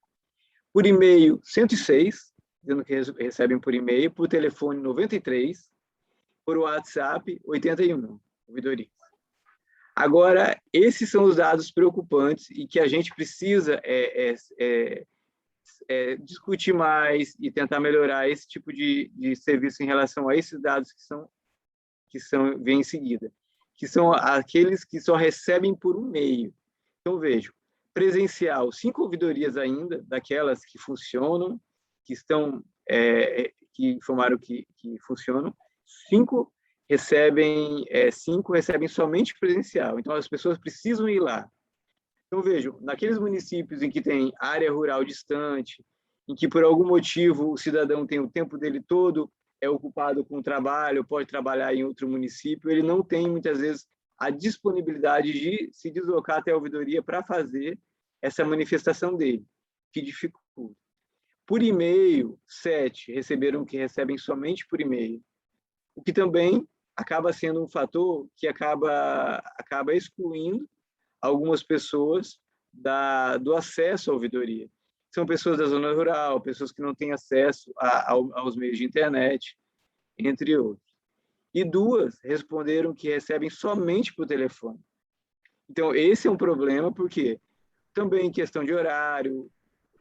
Speaker 6: Por e-mail, 106, dizendo que recebem por e-mail, por telefone, 93, por WhatsApp, 81 ouvidorias. Agora, esses são os dados preocupantes e que a gente precisa discutir mais e tentar melhorar esse tipo de serviço em relação a esses dados que vêm em seguida, que são aqueles que só recebem por um meio. Então, vejo, presencial, 5 ouvidorias ainda, daquelas que funcionam, que informaram que funcionam, 5 recebem somente presencial. Então, as pessoas precisam ir lá. Então, vejo, naqueles municípios em que tem área rural distante, em que, por algum motivo, o cidadão tem o tempo dele todo ocupado com o trabalho, pode trabalhar em outro município, ele não tem, muitas vezes, a disponibilidade de se deslocar até a ouvidoria para fazer essa manifestação dele, que dificulta. Por e-mail, 7 recebem somente por e-mail, o que também acaba sendo um fator que acaba excluindo algumas pessoas do acesso à ouvidoria. São pessoas da zona rural, pessoas que não têm acesso aos meios de internet, entre outros. E 2 responderam que recebem somente por telefone. Então, esse é um problema, porque também questão de horário,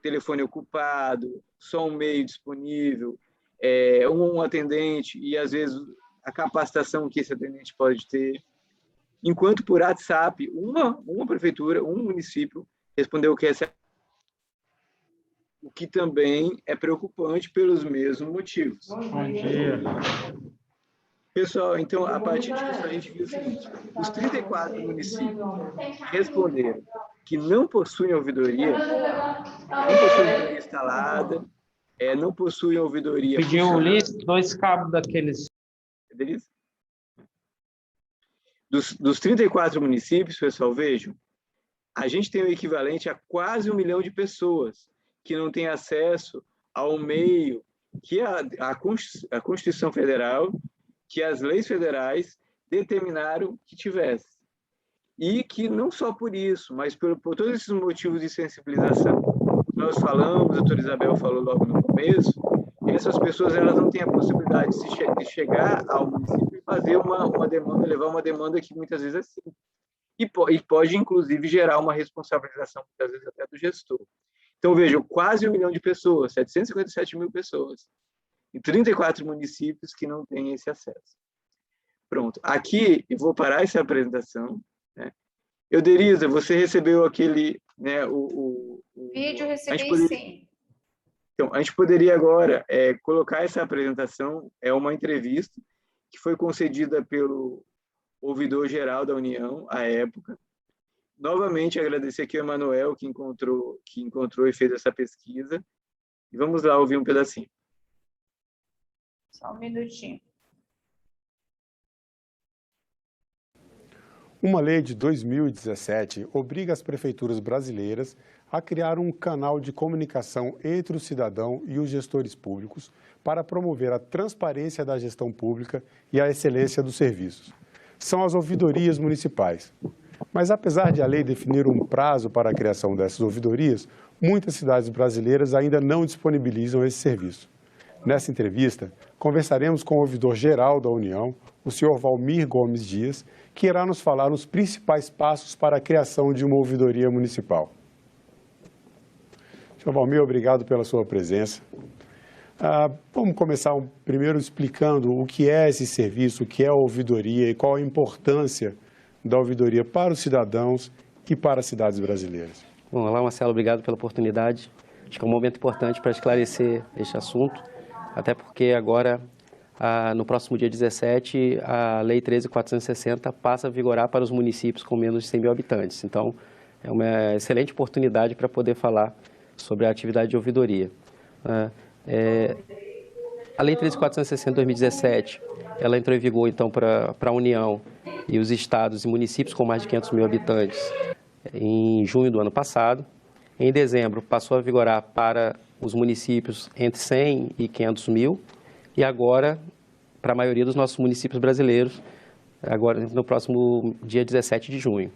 Speaker 6: telefone ocupado, só um meio disponível, um atendente e, às vezes, a capacitação que esse atendente pode ter. Enquanto por WhatsApp, uma prefeitura, um município respondeu que recebe, o que também é preocupante pelos mesmos motivos.
Speaker 7: Bom dia.
Speaker 6: Pessoal, então, a partir disso, a gente viu o seguinte: os 34 municípios responderam que não possuem ouvidoria, instalada, não possuem ouvidoria.
Speaker 3: Pediu um list, 2 cabos daqueles.
Speaker 6: Beleza? Dos 34 municípios, pessoal, vejam, a gente tem o equivalente a quase 1 milhão de pessoas que não têm acesso ao meio que a Constituição Federal, que as leis federais determinaram que tivesse. E que não só por isso, mas por todos esses motivos de sensibilização. Nós falamos, a doutora Isabel falou logo no começo, essas pessoas elas não têm a possibilidade de chegar ao município e fazer uma demanda, levar uma demanda que muitas vezes é simples. E pode, inclusive, gerar uma responsabilização, muitas vezes até do gestor. Então, vejam, quase 1 milhão de pessoas, 757 mil pessoas, em 34 municípios que não têm esse acesso. Pronto. Aqui, eu vou parar essa apresentação. Né? Euderiza, você recebeu aquele... Né, o
Speaker 1: Vídeo recebi, sim.
Speaker 6: Então, a gente poderia agora colocar essa apresentação, uma entrevista que foi concedida pelo ouvidor-geral da União, à época. Novamente, agradecer aqui ao Emanuel, que encontrou e fez essa pesquisa. E vamos lá ouvir um pedacinho.
Speaker 1: Só um minutinho.
Speaker 8: Uma lei de 2017 obriga as prefeituras brasileiras a criar um canal de comunicação entre o cidadão e os gestores públicos para promover a transparência da gestão pública e a excelência dos serviços. São as ouvidorias municipais. Mas, apesar de a lei definir um prazo para a criação dessas ouvidorias, muitas cidades brasileiras ainda não disponibilizam esse serviço. Nessa entrevista, conversaremos com o ouvidor-geral da União, o senhor Valmir Gomes Dias, que irá nos falar os principais passos para a criação de uma ouvidoria municipal. Senhor Valmir, obrigado pela sua presença. Vamos começar primeiro explicando o que é esse serviço, o que é a ouvidoria e qual a importância da ouvidoria para os cidadãos e para as cidades brasileiras.
Speaker 9: Bom, olá, Marcelo, obrigado pela oportunidade. Acho que é um momento importante para esclarecer este assunto, até porque agora, no próximo dia 17, a Lei 13.460 passa a vigorar para os municípios com menos de 100 mil habitantes. Então, é uma excelente oportunidade para poder falar sobre a atividade de ouvidoria. né? A Lei 13.460 de 2017, ela entrou em vigor, então, para a União e os estados e municípios com mais de 500 mil habitantes em junho do ano passado. Em dezembro, passou a vigorar para os municípios entre 100 e 500 mil, e agora, para a maioria dos nossos municípios brasileiros, agora no próximo dia 17 de junho.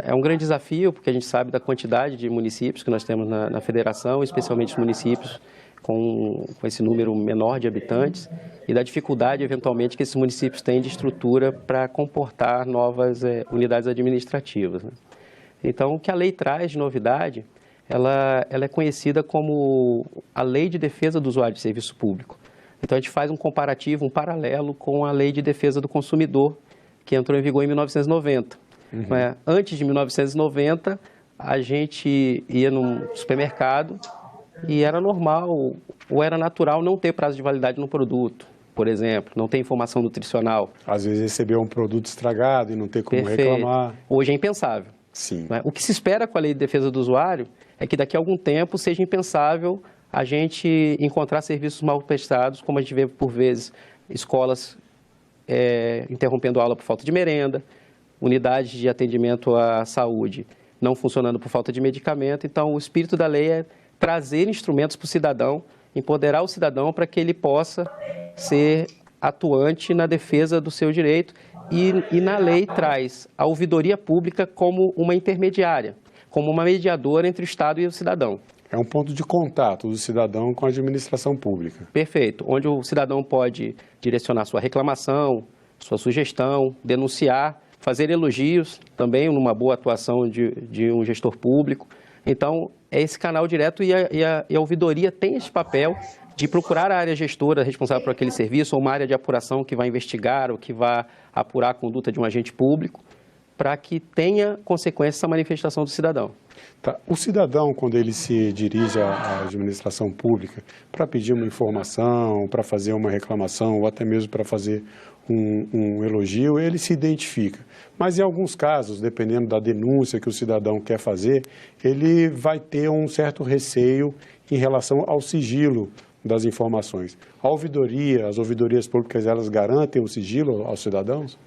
Speaker 9: É um grande desafio, porque a gente sabe da quantidade de municípios que nós temos na federação, especialmente os municípios com esse número menor de habitantes, e da dificuldade, eventualmente, que esses municípios têm de estrutura para comportar novas unidades administrativas, né? Então, o que a lei traz de novidade, ela é conhecida como a Lei de Defesa do Usuário de Serviço Público. Então, a gente faz um comparativo, um paralelo com a Lei de Defesa do Consumidor, que entrou em vigor em 1990. Antes de 1990, a gente ia num supermercado e era normal ou era natural não ter prazo de validade no produto, por exemplo, não ter informação nutricional.
Speaker 8: Às vezes receber um produto estragado e não ter como reclamar.
Speaker 9: Hoje é impensável.
Speaker 8: Sim.
Speaker 9: O que se espera com a Lei de Defesa do Usuário é que daqui a algum tempo seja impensável a gente encontrar serviços mal prestados, como a gente vê por vezes escolas interrompendo a aula por falta de merenda, unidades de atendimento à saúde não funcionando por falta de medicamento. Então, o espírito da lei é trazer instrumentos para o cidadão, empoderar o cidadão para que ele possa ser atuante na defesa do seu direito, e na lei traz a ouvidoria pública como uma intermediária, como uma mediadora entre o Estado e o cidadão.
Speaker 8: É um ponto de contato do cidadão com a administração pública.
Speaker 9: Perfeito, onde o cidadão pode direcionar sua reclamação, sua sugestão, denunciar, fazer elogios também numa boa atuação de um gestor público. Então, é esse canal direto, e a ouvidoria tem esse papel de procurar a área gestora responsável por aquele serviço, ou uma área de apuração que vai investigar ou que vai apurar a conduta de um agente público, para que tenha consequência essa manifestação do cidadão.
Speaker 8: Tá. O cidadão, quando ele se dirige à administração pública para pedir uma informação, para fazer uma reclamação ou até mesmo para fazer um elogio, ele se identifica. Mas em alguns casos, dependendo da denúncia que o cidadão quer fazer, ele vai ter um certo receio em relação ao sigilo das informações. As ouvidorias públicas, elas garantem o sigilo aos cidadãos?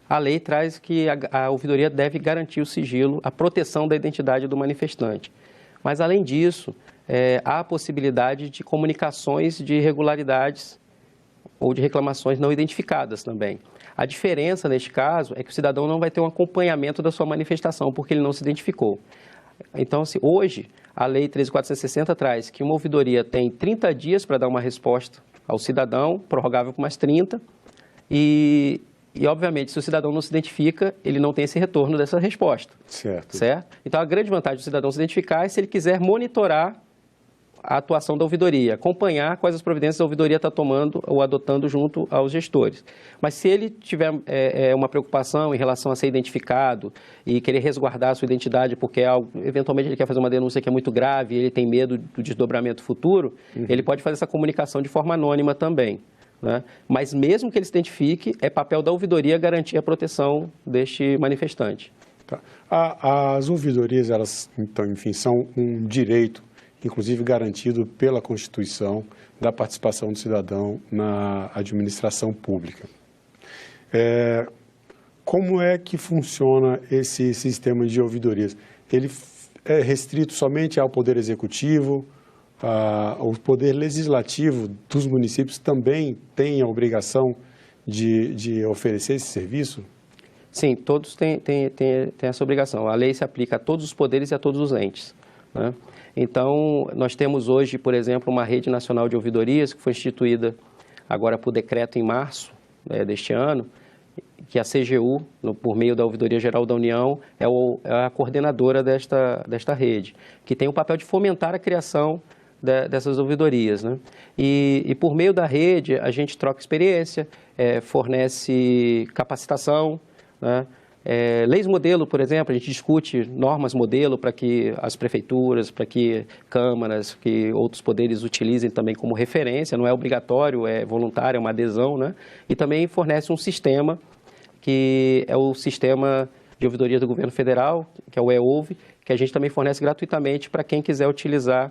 Speaker 9: A lei traz que a ouvidoria deve garantir o sigilo, a proteção da identidade do manifestante. Mas, além disso, há a possibilidade de comunicações de irregularidades ou de reclamações não identificadas também. A diferença, neste caso, é que o cidadão não vai ter um acompanhamento da sua manifestação, porque ele não se identificou. Então, hoje, a Lei 13.460 traz que uma ouvidoria tem 30 dias para dar uma resposta ao cidadão, prorrogável por mais 30, e obviamente, se o cidadão não se identifica, ele não tem esse retorno dessa resposta. Certo? Então, a grande vantagem do cidadão se identificar é se ele quiser monitorar a atuação da ouvidoria, acompanhar quais as providências a ouvidoria está tomando ou adotando junto aos gestores. Mas se ele tiver uma preocupação em relação a ser identificado e querer resguardar a sua identidade, porque eventualmente ele quer fazer uma denúncia que é muito grave e ele tem medo do desdobramento futuro, ele pode fazer essa comunicação de forma anônima também, né? Mas mesmo que ele se identifique, é papel da ouvidoria garantir a proteção deste manifestante.
Speaker 8: Tá. As ouvidorias, elas, então, enfim, são um direito, inclusive garantido pela Constituição, da participação do cidadão na administração pública. Como é que funciona esse sistema de ouvidorias? Ele é restrito somente ao Poder Executivo? O Poder Legislativo dos municípios também tem a obrigação de oferecer esse serviço?
Speaker 9: Sim, todos têm essa obrigação. A lei se aplica a todos os poderes e a todos os entes, né? Então, nós temos hoje, por exemplo, uma rede nacional de ouvidorias que foi instituída agora por decreto em março deste ano, que a CGU, por meio da Ouvidoria Geral da União, é a coordenadora desta rede, que tem o papel de fomentar a criação dessas ouvidorias, né? E por meio da rede, a gente troca experiência, fornece capacitação, né? Leis modelo, por exemplo, a gente discute normas modelo para que as prefeituras, para que câmaras, que outros poderes utilizem também como referência, não é obrigatório, é voluntário, é uma adesão, né? E também fornece um sistema, que é o sistema de ouvidoria do governo federal, que é o EOUV, que a gente também fornece gratuitamente para quem quiser utilizar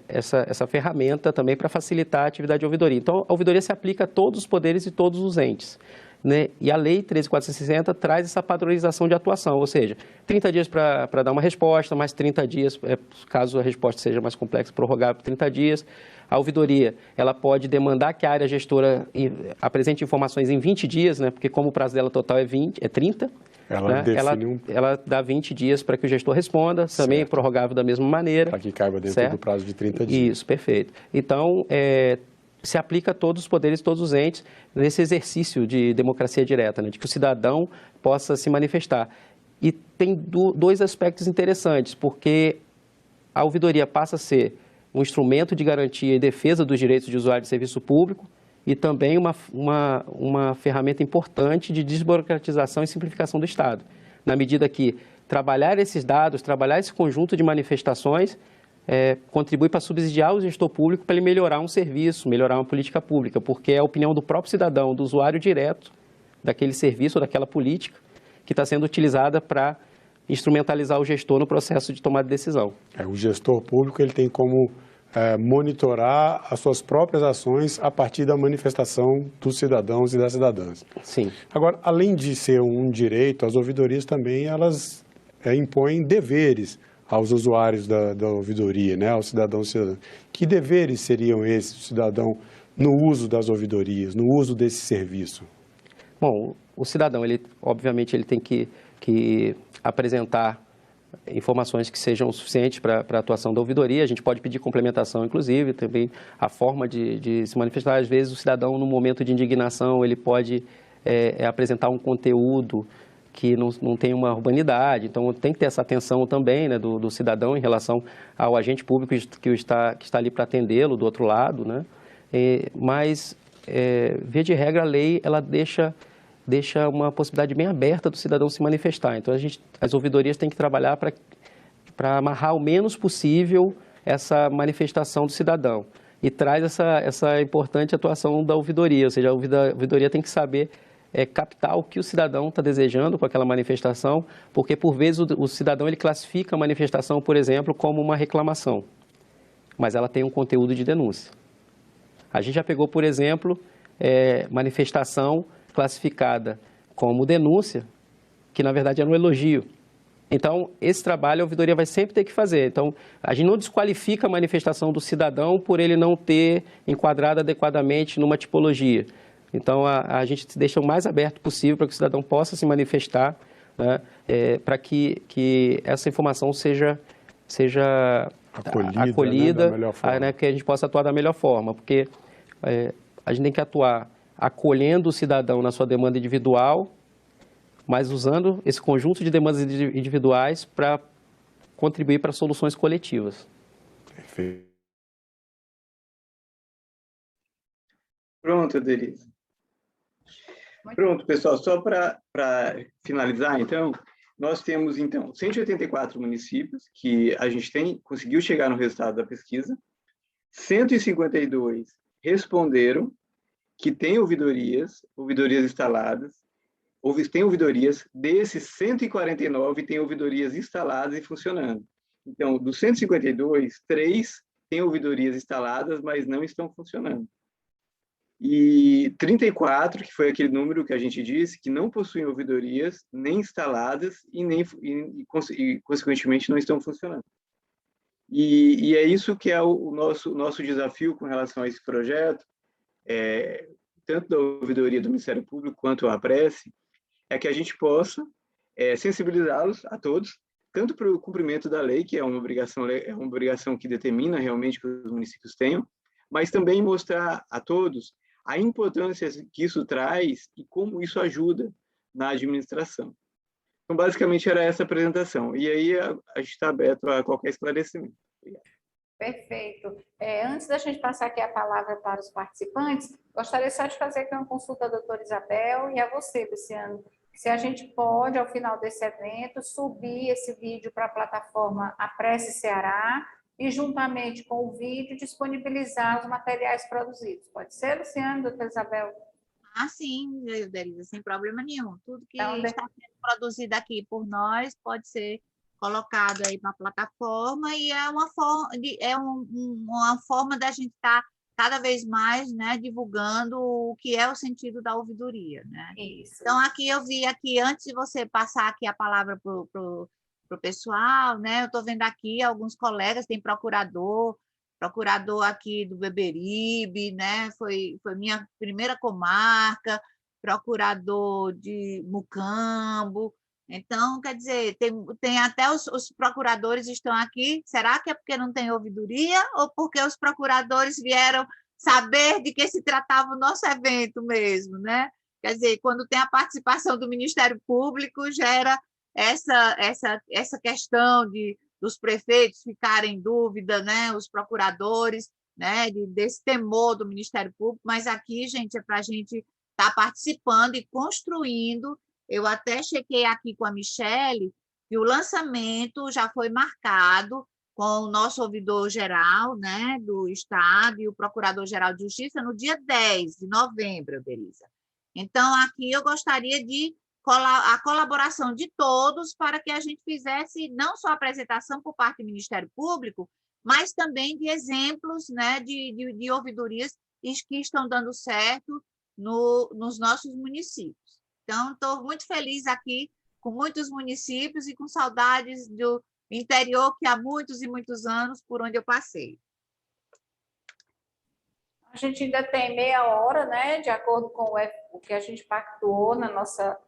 Speaker 9: essa ferramenta também para facilitar a atividade de ouvidoria. Então, a ouvidoria se aplica a todos os poderes e todos os entes, né? E a Lei 13.460 traz essa padronização de atuação, ou seja, 30 dias para dar uma resposta, mais 30 dias, caso a resposta seja mais complexa, prorrogável por 30 dias. A ouvidoria, ela pode demandar que a área gestora apresente informações em 20 dias, né? Porque como o prazo dela total é 30, ela dá 20 dias para que o gestor responda, também é prorrogável da mesma maneira.
Speaker 8: Para que caiba dentro do prazo de 30 dias.
Speaker 9: Isso, perfeito. Então, se aplica a todos os poderes, todos os entes, nesse exercício de democracia direta, né? De que o cidadão possa se manifestar. E tem dois aspectos interessantes, porque a ouvidoria passa a ser um instrumento de garantia e defesa dos direitos de usuário de serviço público, e também uma ferramenta importante de desburocratização e simplificação do Estado, na medida que trabalhar esses dados, trabalhar esse conjunto de manifestações, contribui para subsidiar o gestor público para ele melhorar um serviço, melhorar uma política pública, porque é a opinião do próprio cidadão, do usuário direto daquele serviço ou daquela política que está sendo utilizada para instrumentalizar o gestor no processo de tomada de decisão.
Speaker 8: O gestor público ele tem como monitorar as suas próprias ações a partir da manifestação dos cidadãos e das cidadãs.
Speaker 9: Sim.
Speaker 8: Agora, além de ser um direito, as ouvidorias também elas impõem deveres aos usuários da ouvidoria, né, aos cidadãos e cidadãs. Que deveres seriam esses do cidadão no uso das ouvidorias, no uso desse serviço?
Speaker 9: Bom, o cidadão, obviamente, ele tem que apresentar informações que sejam suficientes para a atuação da ouvidoria. A gente pode pedir complementação, inclusive, também a forma de se manifestar. Às vezes, o cidadão, no momento de indignação, ele pode apresentar um conteúdo que não tem uma urbanidade. Então, tem que ter essa atenção também, né, do cidadão em relação ao agente público que está ali para atendê-lo do outro lado, né? Mas, via de regra, a lei ela deixa uma possibilidade bem aberta do cidadão se manifestar. Então, as ouvidorias têm que trabalhar para amarrar o menos possível essa manifestação do cidadão. E traz essa importante atuação da ouvidoria, ou seja, a ouvidoria tem que saber captar o que o cidadão está desejando com aquela manifestação, porque, por vezes, o cidadão ele classifica a manifestação, por exemplo, como uma reclamação, mas ela tem um conteúdo de denúncia. A gente já pegou, por exemplo, manifestação classificada como denúncia, que na verdade era um elogio. Então, esse trabalho a ouvidoria vai sempre ter que fazer. Então, a gente não desqualifica a manifestação do cidadão por ele não ter enquadrado adequadamente numa tipologia. Então, a gente deixa o mais aberto possível para que o cidadão possa se manifestar, né, para que essa informação seja acolhida, né, que a gente possa atuar da melhor forma, porque a gente tem que atuar acolhendo o cidadão na sua demanda individual, mas usando esse conjunto de demandas individuais para contribuir para soluções coletivas.
Speaker 8: Perfeito.
Speaker 6: Pronto, Denise. Pronto, pessoal, só para finalizar, então, nós temos, 184 municípios que a gente conseguiu chegar no resultado da pesquisa, 152 responderam que tem ouvidorias instaladas, tem ouvidorias, desses 149 tem ouvidorias instaladas e funcionando. Então, dos 152, 3 têm ouvidorias instaladas, mas não estão funcionando. E 34, que foi aquele número que a gente disse, que não possuem ouvidorias nem instaladas e consequentemente, não estão funcionando. E é isso que é o nosso desafio com relação a esse projeto, tanto da ouvidoria do Ministério Público quanto a Prece, é que a gente possa sensibilizá-los a todos, tanto para o cumprimento da lei, que é uma obrigação que determina realmente que os municípios tenham, mas também mostrar a todos a importância que isso traz e como isso ajuda na administração. Então, basicamente, era essa apresentação. E aí, a gente está aberto a qualquer esclarecimento. Obrigado.
Speaker 1: Perfeito. Antes da gente passar aqui a palavra para os participantes, gostaria só de fazer aqui uma consulta à doutora Isabel e a você, Luciano. Se a gente pode, ao final desse evento, subir esse vídeo para a plataforma A Prece Ceará e, juntamente com o vídeo, disponibilizar os materiais produzidos. Pode ser, Luciano, doutora Isabel?
Speaker 2: Sim, Delisa, sem problema nenhum. Tudo que está sendo produzido aqui por nós pode ser colocado aí na plataforma e é uma forma, uma forma da gente estar cada vez mais, né, divulgando o que é o sentido da ouvidoria, né?
Speaker 1: Isso.
Speaker 2: Então, aqui eu vi, aqui, antes de você passar aqui a palavra para o pessoal, né, eu estou vendo aqui alguns colegas, tem procurador aqui do Beberibe, né, foi minha primeira comarca, procurador de Mucambo. Então, quer dizer, tem até os procuradores estão aqui. Será que é porque não tem ouvidoria ou porque os procuradores vieram saber de que se tratava o nosso evento mesmo, né? Quer dizer, quando tem a participação do Ministério Público, gera essa questão dos prefeitos ficarem em dúvida, né? Os procuradores, né? Desse temor do Ministério Público. Mas aqui, gente, é para a gente estar participando e construindo. Eu até chequei aqui com a Michele que o lançamento já foi marcado com o nosso ouvidor-geral, né, do Estado e o Procurador-Geral de Justiça no dia 10 de novembro, Belisa. Então, aqui eu gostaria de a colaboração de todos para que a gente fizesse não só a apresentação por parte do Ministério Público, mas também de exemplos, né, de ouvidorias que estão dando certo nos nossos municípios. Então, estou muito feliz aqui com muitos municípios e com saudades do interior, que há muitos e muitos anos por onde eu passei.
Speaker 1: A gente ainda tem meia hora, né, de acordo com o que a gente pactuou na nossa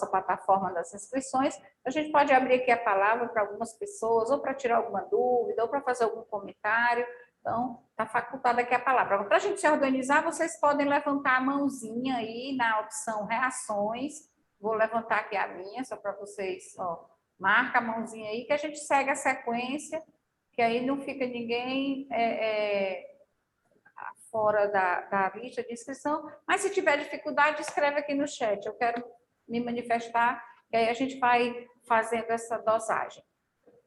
Speaker 1: plataforma das inscrições. A gente pode abrir aqui a palavra para algumas pessoas, ou para tirar alguma dúvida, ou para fazer algum comentário. Então, está facultada aqui a palavra. Para a gente se organizar, vocês podem levantar a mãozinha aí na opção reações. Vou levantar aqui a minha, só para vocês, ó, marca a mãozinha aí, que a gente segue a sequência, que aí não fica ninguém fora da lista de inscrição. Mas se tiver dificuldade, escreve aqui no chat. Eu quero me manifestar, e aí a gente vai fazendo essa dosagem.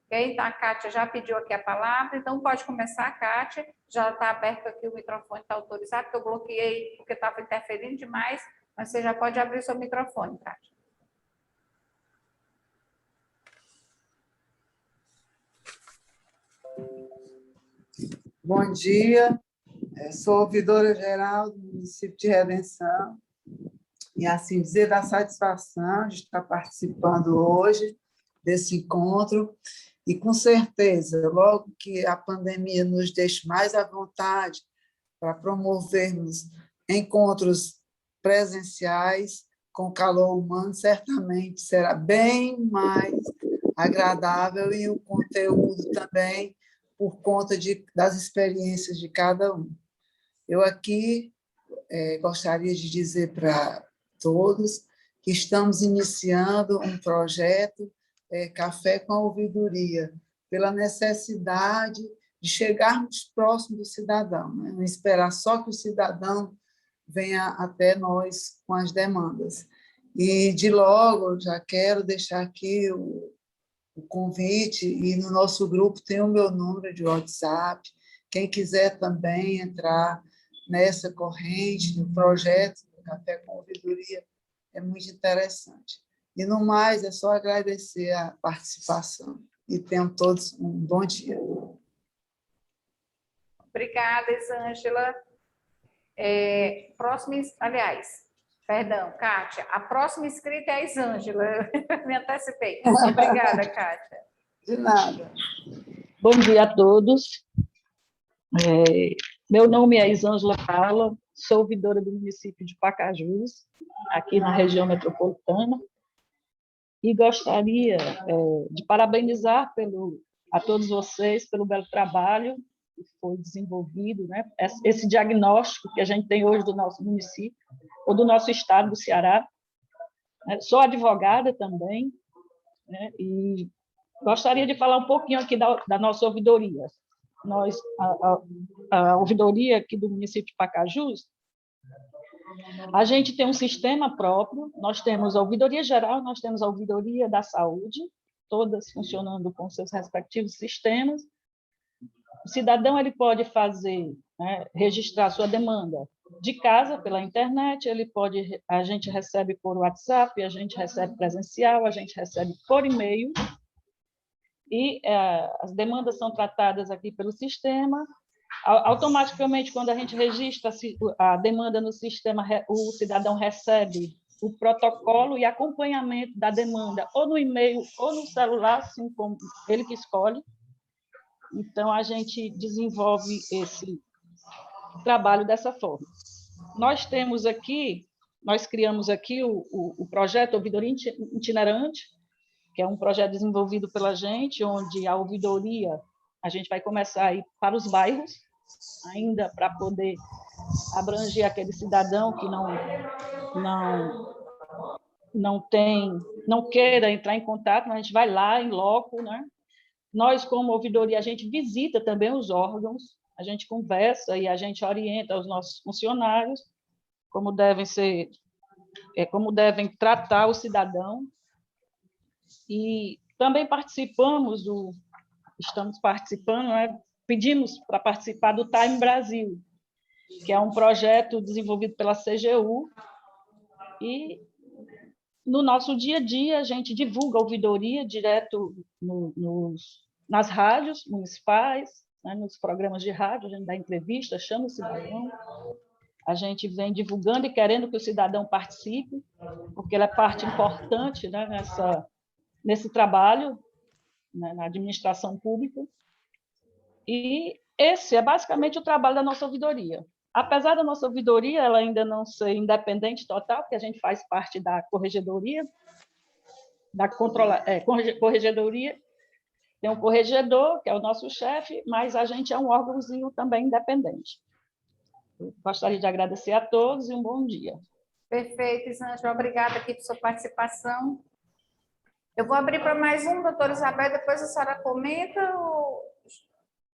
Speaker 1: Okay? Então, a Kátia já pediu aqui a palavra, então pode começar, Kátia. Já está aberto aqui, o microfone está autorizado, porque eu bloqueei porque estava interferindo demais, mas você já pode abrir o seu microfone, Kátia.
Speaker 10: Bom dia, sou ouvidora-geral do município de Redenção, e assim dizer da satisfação de estar participando hoje desse encontro. E, com certeza, logo que a pandemia nos deixe mais à vontade para promovermos encontros presenciais com calor humano, certamente será bem mais agradável e o conteúdo também por conta das experiências de cada um. Eu aqui gostaria de dizer para todos que estamos iniciando um projeto Café com a Ouvidoria, pela necessidade de chegarmos próximo do cidadão, né? Não esperar só que o cidadão venha até nós com as demandas. E, de logo, já quero deixar aqui o convite, e no nosso grupo tem o meu número de WhatsApp, quem quiser também entrar nessa corrente, no projeto do Café com a Ouvidoria, é muito interessante. E, no mais, é só agradecer a participação. E tenham todos um bom dia.
Speaker 1: Obrigada, Elisângela. Kátia, a próxima inscrita é a Elisângela. Me antecipei. Obrigada, Kátia.
Speaker 10: De nada.
Speaker 11: Bom dia a todos. Meu nome é Elisângela Paula, sou ouvidora do município de Pacajus, aqui na região metropolitana, e gostaria de parabenizar a todos vocês pelo belo trabalho que foi desenvolvido, né? Esse diagnóstico que a gente tem hoje do nosso município, ou do nosso estado do Ceará. Sou advogada também, né? E gostaria de falar um pouquinho aqui da nossa ouvidoria. A ouvidoria aqui do município de Pacajus, a gente tem um sistema próprio, nós temos a ouvidoria geral, nós temos a ouvidoria da saúde, todas funcionando com seus respectivos sistemas. O cidadão ele pode fazer, né, registrar sua demanda de casa pela internet, a gente recebe por WhatsApp, a gente recebe presencial, a gente recebe por e-mail, e as demandas são tratadas aqui pelo sistema. Automaticamente, quando a gente registra a demanda no sistema, o cidadão recebe o protocolo e acompanhamento da demanda, ou no e-mail, ou no celular, assim como ele que escolhe. Então, a gente desenvolve esse trabalho dessa forma. Nós criamos aqui o projeto Ouvidoria Itinerante, que é um projeto desenvolvido pela gente, onde a ouvidoria, a gente vai começar a ir para os bairros, ainda para poder abranger aquele cidadão que não queira entrar em contato, mas a gente vai lá em loco, né? Nós, como ouvidoria, a gente visita também os órgãos, a gente conversa e a gente orienta os nossos funcionários como devem tratar o cidadão. E também estamos participando, né? Pedimos para participar do Time Brasil, que é um projeto desenvolvido pela CGU, e no nosso dia a dia a gente divulga a ouvidoria direto nas rádios municipais, né? Nos programas de rádio, a gente dá entrevista, chama o cidadão, a gente vem divulgando e querendo que o cidadão participe, porque ele é parte importante, né, nesse trabalho, né, na administração pública. E esse é basicamente o trabalho da nossa ouvidoria. Apesar da nossa ouvidoria ela ainda não ser independente total, porque a gente faz parte da corregedoria, corregedoria, tem um corregedor, que é o nosso chefe, mas a gente é um órgãozinho também independente. Eu gostaria de agradecer a todos e um bom dia.
Speaker 1: Perfeito, Isângela. Obrigada aqui por sua participação. Eu vou abrir para mais um, doutora Isabel, depois a senhora comenta.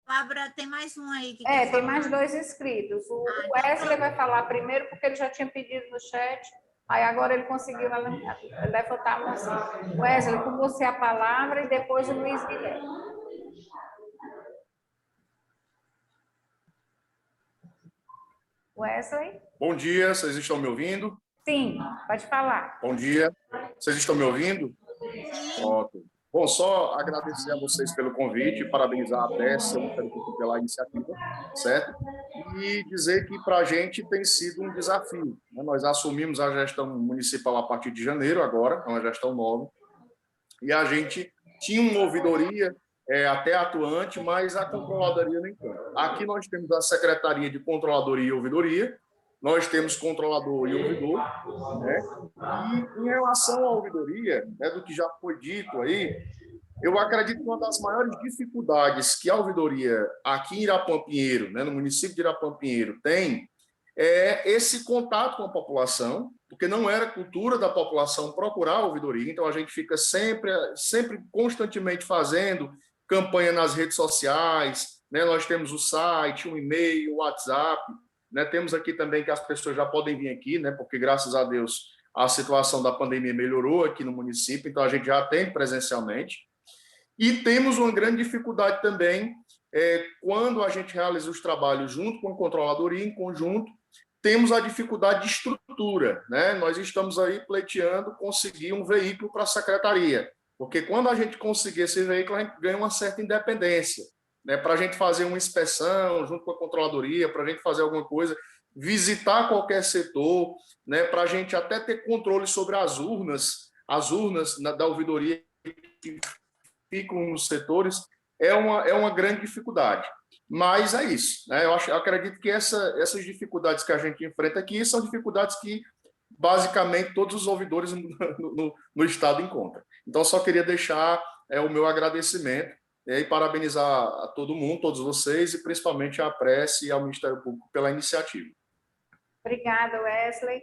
Speaker 2: Bárbara, tem mais um aí.
Speaker 1: Tem mais 2 inscritos. O Wesley vai falar primeiro, porque ele já tinha pedido no chat, aí agora ele conseguiu levantar a mão. Wesley, com você a palavra, e depois o Luiz Guilherme. Wesley?
Speaker 12: Bom dia, vocês estão me ouvindo?
Speaker 1: Sim, pode falar.
Speaker 12: Bom dia, vocês estão me ouvindo? Ótimo. Bom, só agradecer a vocês pelo convite, parabenizar a PES pela iniciativa, certo? E dizer que para a gente tem sido um desafio, né? Nós assumimos a gestão municipal a partir de janeiro agora, é uma gestão nova, e a gente tinha uma ouvidoria até atuante, mas a controladoria nem tanto. Aqui nós temos a Secretaria de Controladoria e Ouvidoria, nós temos controlador e ouvidor, né? E em relação à ouvidoria, né, do que já foi dito aí, eu acredito que uma das maiores dificuldades que a ouvidoria aqui em Irapuã Pinheiro, né, no município de Irapuã Pinheiro, tem é esse contato com a população, porque não era cultura da população procurar a ouvidoria, então a gente fica sempre constantemente fazendo campanha nas redes sociais, né? Nós temos o site, um e-mail, o WhatsApp, né? Temos aqui também que as pessoas já podem vir aqui, né? Porque, graças a Deus, a situação da pandemia melhorou aqui no município, então a gente já tem presencialmente. E temos uma grande dificuldade também quando a gente realiza os trabalhos junto com a controladoria, em conjunto, temos a dificuldade de estrutura, né? Nós estamos aí pleiteando conseguir um veículo para a secretaria, porque quando a gente conseguir esse veículo, a gente ganha uma certa independência, né? Para a gente fazer uma inspeção junto com a controladoria, para a gente fazer alguma coisa, visitar qualquer setor, né? Para a gente até ter controle sobre as urnas da ouvidoria que ficam nos setores, é uma grande dificuldade. Mas é isso, né? Eu acredito que essas dificuldades que a gente enfrenta aqui são dificuldades que, basicamente, todos os ouvidores no Estado encontram. Então, só queria deixar o meu agradecimento e parabenizar a todo mundo, todos vocês, e principalmente à Prece e ao Ministério Público pela iniciativa.
Speaker 1: Obrigada, Wesley.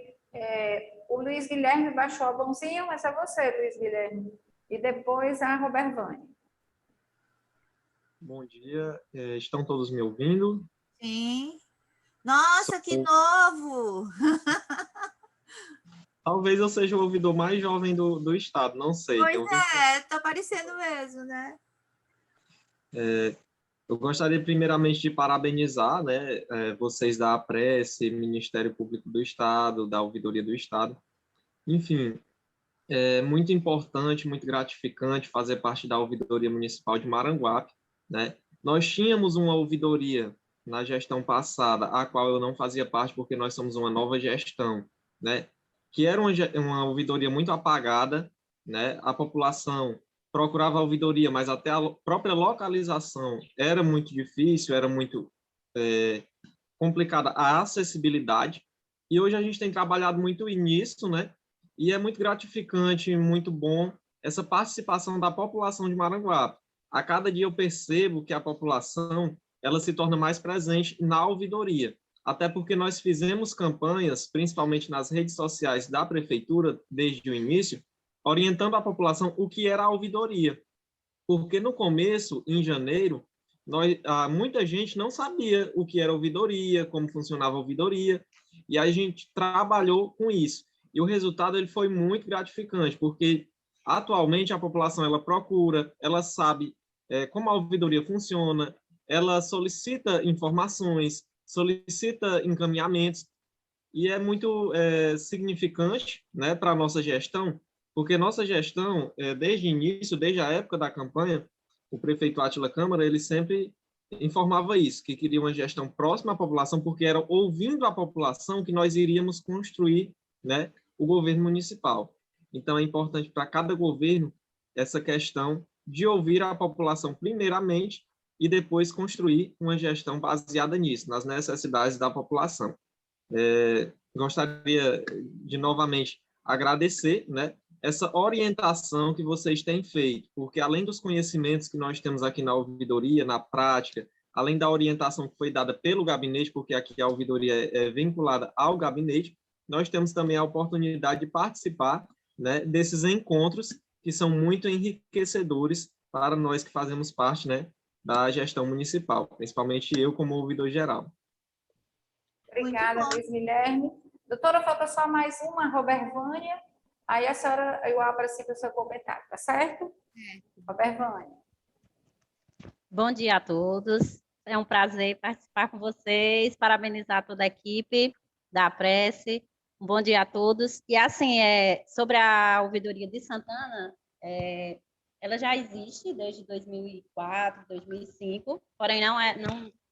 Speaker 1: O Luiz Guilherme baixou a mãozinha, mas é você, Luiz Guilherme. E depois a Robervânia.
Speaker 13: Bom dia, estão todos me ouvindo?
Speaker 2: Sim. Nossa, que novo!
Speaker 13: Talvez eu seja o ouvidor mais jovem do estado, não sei.
Speaker 2: Pois está parecendo mesmo, né?
Speaker 13: Eu gostaria primeiramente de parabenizar, né, vocês da Prece, Ministério Público do Estado, da Ouvidoria do Estado. Enfim, é muito importante, muito gratificante fazer parte da Ouvidoria Municipal de Maranguape, né? Nós tínhamos uma ouvidoria na gestão passada, a qual eu não fazia parte porque nós somos uma nova gestão, né? Que era uma ouvidoria muito apagada, né? A população procurava a ouvidoria, mas até a própria localização era muito difícil, era muito complicada a acessibilidade, e hoje a gente tem trabalhado muito nisso, né? E é muito gratificante, muito bom essa participação da população de Maranguape. A cada dia eu percebo que a população ela se torna mais presente na ouvidoria, até porque nós fizemos campanhas, principalmente nas redes sociais da prefeitura, desde o início, orientando a população o que era a ouvidoria. Porque no começo, em janeiro, muita gente não sabia o que era ouvidoria, como funcionava a ouvidoria, e a gente trabalhou com isso. E o resultado ele foi muito gratificante, porque atualmente a população ela procura, ela sabe como a ouvidoria funciona, ela solicita informações, solicita encaminhamentos, e é muito significante, né, para a nossa gestão, porque nossa gestão, desde o início, desde a época da campanha, o prefeito Átila Câmara, ele sempre informava isso, que queria uma gestão próxima à população, porque era ouvindo a população que nós iríamos construir, né, o governo municipal. Então, é importante para cada governo essa questão de ouvir a população primeiramente e depois construir uma gestão baseada nisso, nas necessidades da população. Gostaria de novamente agradecer, né, essa orientação que vocês têm feito, porque além dos conhecimentos que nós temos aqui na ouvidoria, na prática, além da orientação que foi dada pelo gabinete, porque aqui a ouvidoria é vinculada ao gabinete, nós temos também a oportunidade de participar, né, desses encontros que são muito enriquecedores para nós que fazemos parte, né, da gestão municipal, principalmente eu como ouvidor geral.
Speaker 1: Obrigada, Luiz Guilherme. Doutora, falta só mais uma, Robervânia. Aí a senhora, eu abro assim para o seu comentário, tá certo? Robervânia.
Speaker 14: Bom dia a todos. É um prazer participar com vocês, parabenizar toda a equipe da Prece. Um bom dia a todos. E assim, sobre a ouvidoria de Santana, ela já existe desde 2004, 2005, porém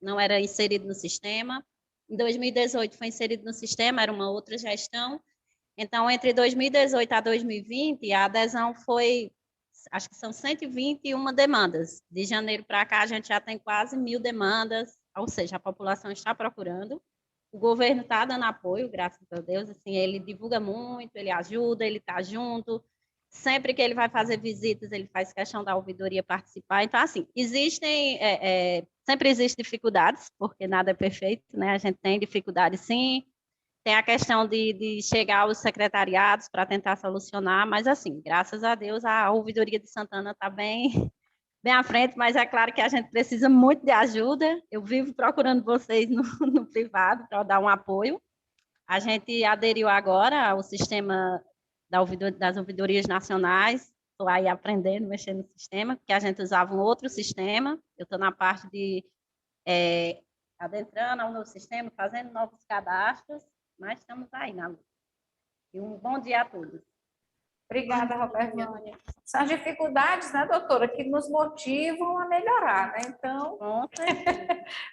Speaker 14: não era inserido no sistema. Em 2018 foi inserido no sistema, era uma outra gestão. Então, entre 2018 a 2020, a adesão foi, acho que são 121 demandas. De janeiro para cá, a gente já tem quase 1.000 demandas, ou seja, a população está procurando. O governo está dando apoio, graças a Deus, assim, ele divulga muito, ele ajuda, ele está junto. Sempre que ele vai fazer visitas, ele faz questão da ouvidoria participar. Então, assim, sempre existem dificuldades, porque nada é perfeito, né? A gente tem dificuldades, sim. Tem a questão de chegar aos secretariados para tentar solucionar, mas, assim, graças a Deus, a ouvidoria de Santana está bem à frente, mas é claro que a gente precisa muito de ajuda. Eu vivo procurando vocês no privado para dar um apoio. A gente aderiu agora ao sistema das ouvidorias nacionais. Estou aí aprendendo, mexendo no sistema, porque a gente usava um outro sistema. Eu estou na parte de adentrando ao novo sistema, fazendo novos cadastros, mas estamos aí na luta. E um bom dia a todos.
Speaker 1: Obrigada, Robervânia. São as dificuldades, né, doutora, que nos motivam a melhorar, né? Então,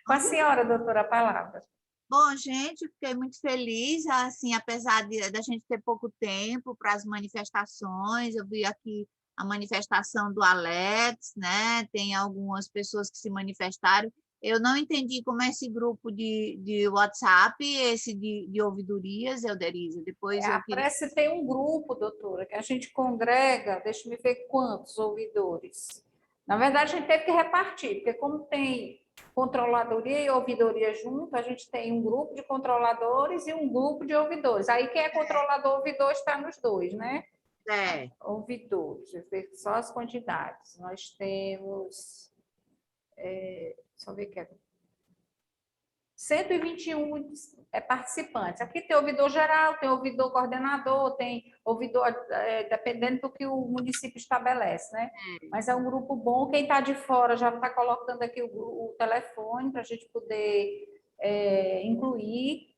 Speaker 1: com a senhora, doutora, a palavra.
Speaker 2: Bom, gente, fiquei muito feliz, assim, apesar da gente ter pouco tempo para as manifestações. Eu vi aqui a manifestação do Alex, né? Tem algumas pessoas que se manifestaram. Eu não entendi como é esse grupo de WhatsApp, esse de ouvidorias, Euderiza. Depois
Speaker 1: A Prece tem um grupo, doutora, que a gente congrega, deixa eu ver quantos ouvidores. Na verdade, a gente teve que repartir, porque como tem controladoria e ouvidoria junto, a gente tem um grupo de controladores e um grupo de ouvidores. Aí quem é controlador ouvidor está nos dois, né? Ouvidores, deixa eu ver só as quantidades. Nós temos... Deixa eu ver que 121 participantes. Aqui tem ouvidor geral, tem ouvidor coordenador, tem ouvidor, dependendo do que o município estabelece, né? Mas é um grupo bom. Quem está de fora já está colocando aqui o telefone para a gente poder incluir,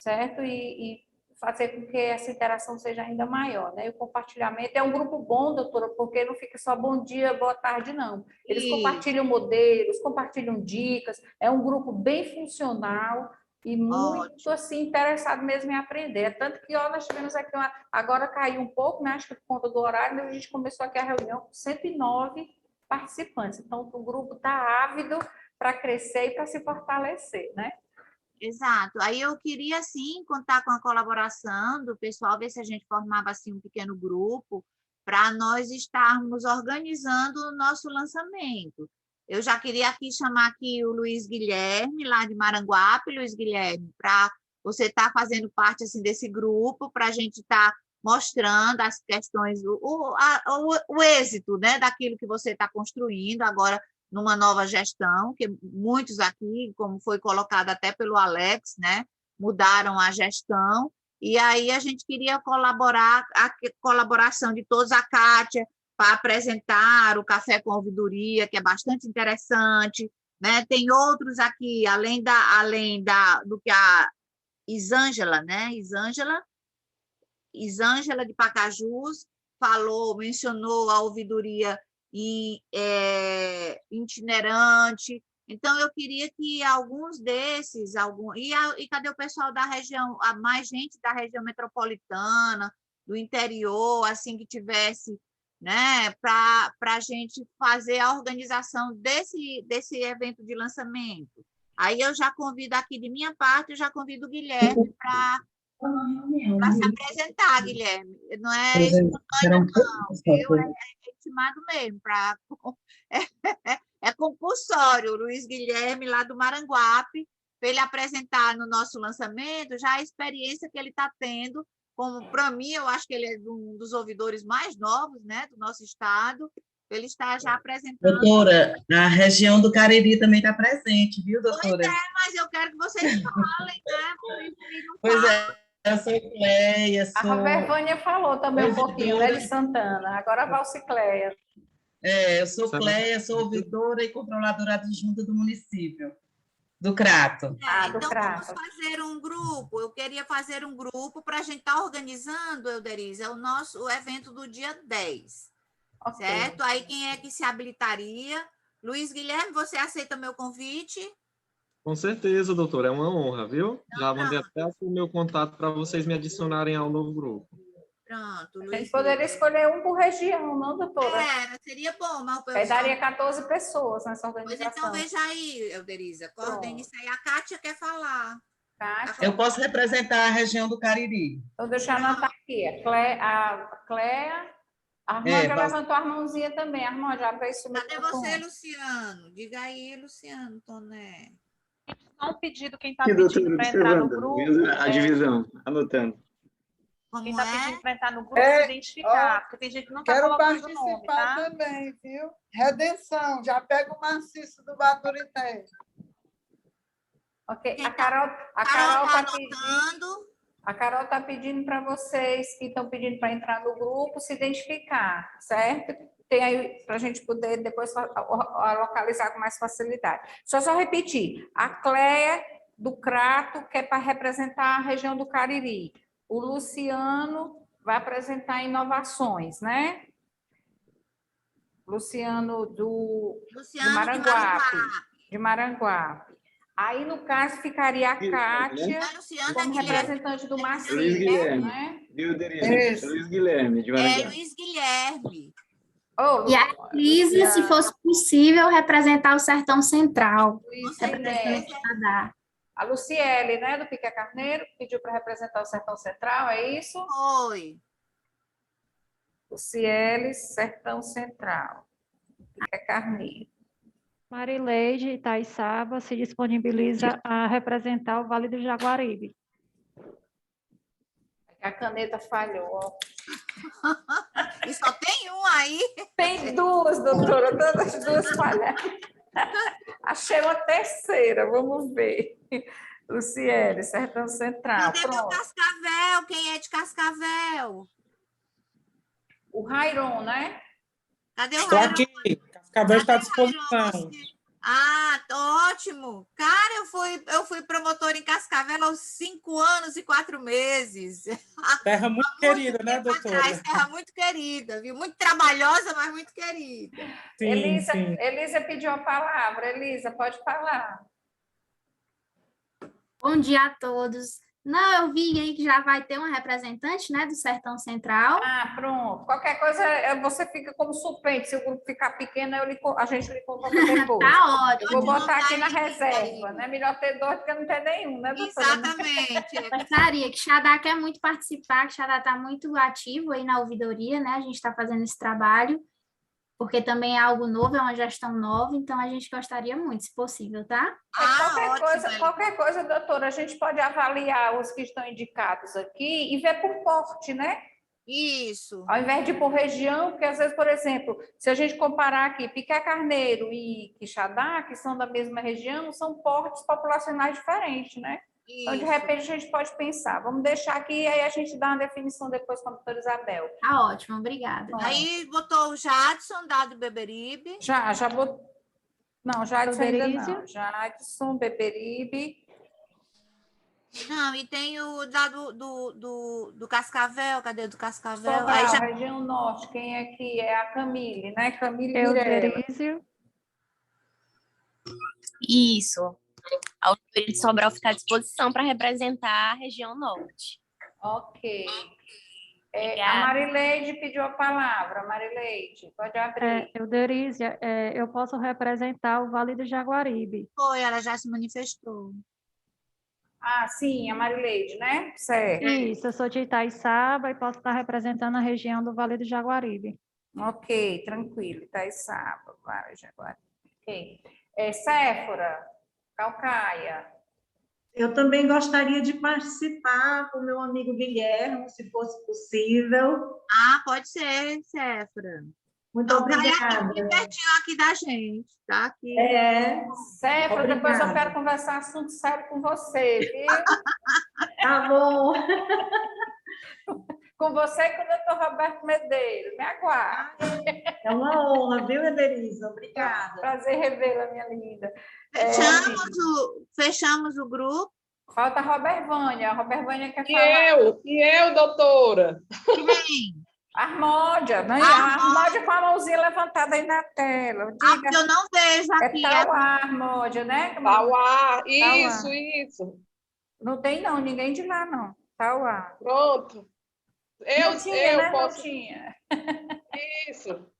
Speaker 1: certo? E fazer com que essa interação seja ainda maior, né? E o compartilhamento é um grupo bom, doutora, porque não fica só bom dia, boa tarde, não. Eles compartilham modelos, compartilham dicas, é um grupo bem funcional e muito, assim, interessado mesmo em aprender. Tanto que, ó, nós tivemos aqui, agora caiu um pouco, né? Acho que por conta do horário, mas a gente começou aqui a reunião com 109 participantes. Então, o grupo está ávido para crescer e para se fortalecer, né?
Speaker 2: Exato. Aí eu queria, sim, contar com a colaboração do pessoal, ver se a gente formava, assim, um pequeno grupo para nós estarmos organizando o nosso lançamento. Eu já queria aqui chamar aqui o Luiz Guilherme, lá de Maranguape. Luiz Guilherme, para você estar fazendo parte, assim, desse grupo, para a gente estar mostrando as questões, o êxito, né, daquilo que você está construindo agora, numa nova gestão, que muitos aqui, como foi colocado até pelo Alex, né, mudaram a gestão, e aí a gente queria colaborar, a colaboração de todos, a Kátia, para apresentar o Café com Ouvidoria, que é bastante interessante, né, tem outros aqui, além do que a Isângela, né, Isângela de Pacajus, mencionou a ouvidoria itinerante. Então, eu queria que alguns desses, e cadê o pessoal da região, mais gente da região metropolitana, do interior, assim, que tivesse, né, para a gente fazer a organização desse evento de lançamento. Aí eu já convido aqui, de minha parte, eu já convido o Guilherme para se apresentar, Guilherme. Não é espontâneo, não, viu? É intimado mesmo. É compulsório. O Luiz Guilherme, lá do Maranguape, para ele apresentar no nosso lançamento já a experiência que ele está tendo. Para mim, eu acho que ele é um dos ouvidores mais novos, né, do nosso estado. Ele está já apresentando.
Speaker 15: Doutora, a região do Cariri também está presente, viu, doutora?
Speaker 2: Pois é, mas eu quero que vocês falem, né?
Speaker 15: Pois é. Eu sou Cleia,
Speaker 1: A Robervânia falou também um pouquinho, né, de Santana. Agora a Valcicleia.
Speaker 15: Eu sou Cleia, sou ouvidora e controladora adjunta do município, do Crato.
Speaker 2: Então, vamos fazer um grupo. Eu queria fazer um grupo para a gente estar organizando, Euderize, o evento do dia 10. Okay. Certo? Aí, quem é que se habilitaria? Luiz Guilherme, você aceita meu convite?
Speaker 13: Com certeza, doutora, é uma honra, viu? Já mandei até o meu contato para vocês me adicionarem ao novo grupo.
Speaker 2: Pronto, Luiz.
Speaker 1: A gente poderia escolher um por região, não, doutora?
Speaker 2: Seria bom, mas
Speaker 1: aí daria 14 pessoas nessa organização.
Speaker 2: Pois então, veja aí, Euderiza, coordene isso aí. A Kátia quer falar.
Speaker 1: Kátia.
Speaker 15: Eu posso representar a região do Cariri.
Speaker 1: Então, deixa eu anotar aqui. A Cléia. A Armand já levantou a mãozinha também. Armand, já abre isso.
Speaker 2: Cadê você, Luciano? Diga aí, Luciano, Toné.
Speaker 5: Só um pedido, quem está pedindo para entrar no grupo.
Speaker 6: A divisão, anotando.
Speaker 5: Quem está pedindo para entrar no grupo, se identificar, porque tem gente que não está colocando o nome, tá?
Speaker 10: Quero participar também, viu? Redenção, já pega o maciço do Baturité.
Speaker 1: Ok, a Carol está pedindo. A Carol está pedindo para vocês que estão pedindo para entrar no grupo se identificar, certo? Tem aí para a gente poder depois localizar com mais facilidade. Deixa eu só repetir. A Cléia do Crato, que é para representar a região do Cariri. O Luciano vai apresentar inovações, né? Luciano de Maranguape. De Maranguape. Aí, no caso, ficaria a Kátia como representante do Marcinho.
Speaker 6: Luiz Guilherme,
Speaker 1: né?
Speaker 6: Luiz Guilherme, de Maranguape.
Speaker 2: Luiz Guilherme.
Speaker 16: E a Cris, se fosse possível, representar o Sertão Central.
Speaker 1: A Luciele, né, do Piqué Carneiro, pediu para representar o Sertão Central, é isso?
Speaker 2: Foi.
Speaker 1: Luciele, Sertão Central. Piqué Carneiro.
Speaker 17: Marileide Itaiçaba se disponibiliza a representar o Vale do Jaguaribe.
Speaker 1: A caneta falhou.
Speaker 2: E só tem um aí?
Speaker 1: Tem duas, doutora, todas as duas falharam. Achei uma terceira, vamos ver. Luciele, Sertão Central.
Speaker 2: Cadê meu Cascavel? Quem é de Cascavel?
Speaker 1: O Rairon, né?
Speaker 2: Cadê o
Speaker 18: Estou
Speaker 2: Rairon?
Speaker 18: aqui. Cascavel está à disposição.
Speaker 2: Ah, ótimo! Cara, eu fui promotora em Cascavel aos 5 anos e 4 meses.
Speaker 18: Terra muito querida, né, doutora?
Speaker 2: Atrás, terra muito querida, viu? Muito trabalhosa, mas muito querida.
Speaker 18: Sim,
Speaker 1: Elisa,
Speaker 18: sim.
Speaker 1: Elisa pediu a palavra. Elisa, pode falar.
Speaker 16: Bom dia a todos. Não, eu vi aí que já vai ter uma representante, né, do Sertão Central.
Speaker 1: Ah, pronto. Qualquer coisa, você fica como suplente. Se o grupo ficar pequeno, a gente lhe convoca depois.
Speaker 16: Tá ótimo.
Speaker 1: Eu vou botar aqui na reserva, né? Melhor ter 2 do que não ter nenhum, né, doutora?
Speaker 2: Exatamente.
Speaker 16: Gostaria que Xadá quer muito participar, que Xadá está muito ativo aí na ouvidoria, né? A gente está fazendo esse trabalho, porque também é algo novo, é uma gestão nova, então a gente gostaria muito, se possível, tá?
Speaker 1: Qualquer coisa, doutora, a gente pode avaliar os que estão indicados aqui e ver por porte, né?
Speaker 2: Isso.
Speaker 1: Ao invés de por região, porque às vezes, por exemplo, se a gente comparar aqui Piqué Carneiro e Quixadá, que são da mesma região, são portes populacionais diferentes, né? Então, de repente, a gente pode pensar. Vamos deixar aqui e aí a gente dá uma definição depois com a doutora Isabel.
Speaker 16: Tá ótimo, obrigada.
Speaker 2: Aí botou o Jadson, dado Beberibe.
Speaker 1: Já botou. Não, Jadson ainda
Speaker 17: Beberízio.
Speaker 1: não. Jadson, Beberibe.
Speaker 2: Não, e tem o dado do Cascavel. Cadê o do Cascavel?
Speaker 1: Sobral,
Speaker 2: Aí já...
Speaker 1: região norte. Quem é que é a Camille, né? Camille Mirella.
Speaker 17: Euderízio.
Speaker 19: Isso. A autoria de Sobral fica à disposição para representar a região norte.
Speaker 1: Ok. A Marileide pediu a palavra. Marileide, pode abrir.
Speaker 17: Euderízia, eu posso representar o Vale do Jaguaribe.
Speaker 2: Foi, ela já se manifestou.
Speaker 1: Ah, sim, a Marileide, né? Certo.
Speaker 17: Isso, eu sou de Itaiçaba e posso estar representando a região do Vale do Jaguaribe.
Speaker 1: Ok, tranquilo. Itaiçaba, Vale do Jaguaribe. Ok. Séfora, Calcaia.
Speaker 20: Eu também gostaria de participar com o meu amigo Guilherme, se fosse possível.
Speaker 2: Ah, pode ser, Séfora.
Speaker 20: Muito obrigada.
Speaker 2: Aqui, pertinho aqui da gente, tá? Aqui.
Speaker 1: Séfora, depois eu
Speaker 20: Obrigada.
Speaker 1: quero conversar assunto sério com você, viu?
Speaker 20: Tá bom.
Speaker 1: Com você e com o doutor Roberto Medeiros. Me aguarde.
Speaker 20: É uma honra, viu, Edelisa? Obrigada.
Speaker 1: Prazer revê-la, minha linda.
Speaker 2: Fechamos o grupo.
Speaker 1: Falta a Robervânia. A Robervânia quer falar.
Speaker 21: E eu, doutora?
Speaker 2: Quem?
Speaker 1: Armódia, né? A Armódia com a mãozinha levantada aí na tela. Diga.
Speaker 2: Eu não vejo aqui.
Speaker 1: É Tauá, Armódia, né?
Speaker 21: Tauá, isso.
Speaker 1: Não tem, não. Ninguém de lá, não. Tauá.
Speaker 21: Pronto. Eu
Speaker 1: né?
Speaker 21: posso...
Speaker 1: Não tinha.
Speaker 21: Isso.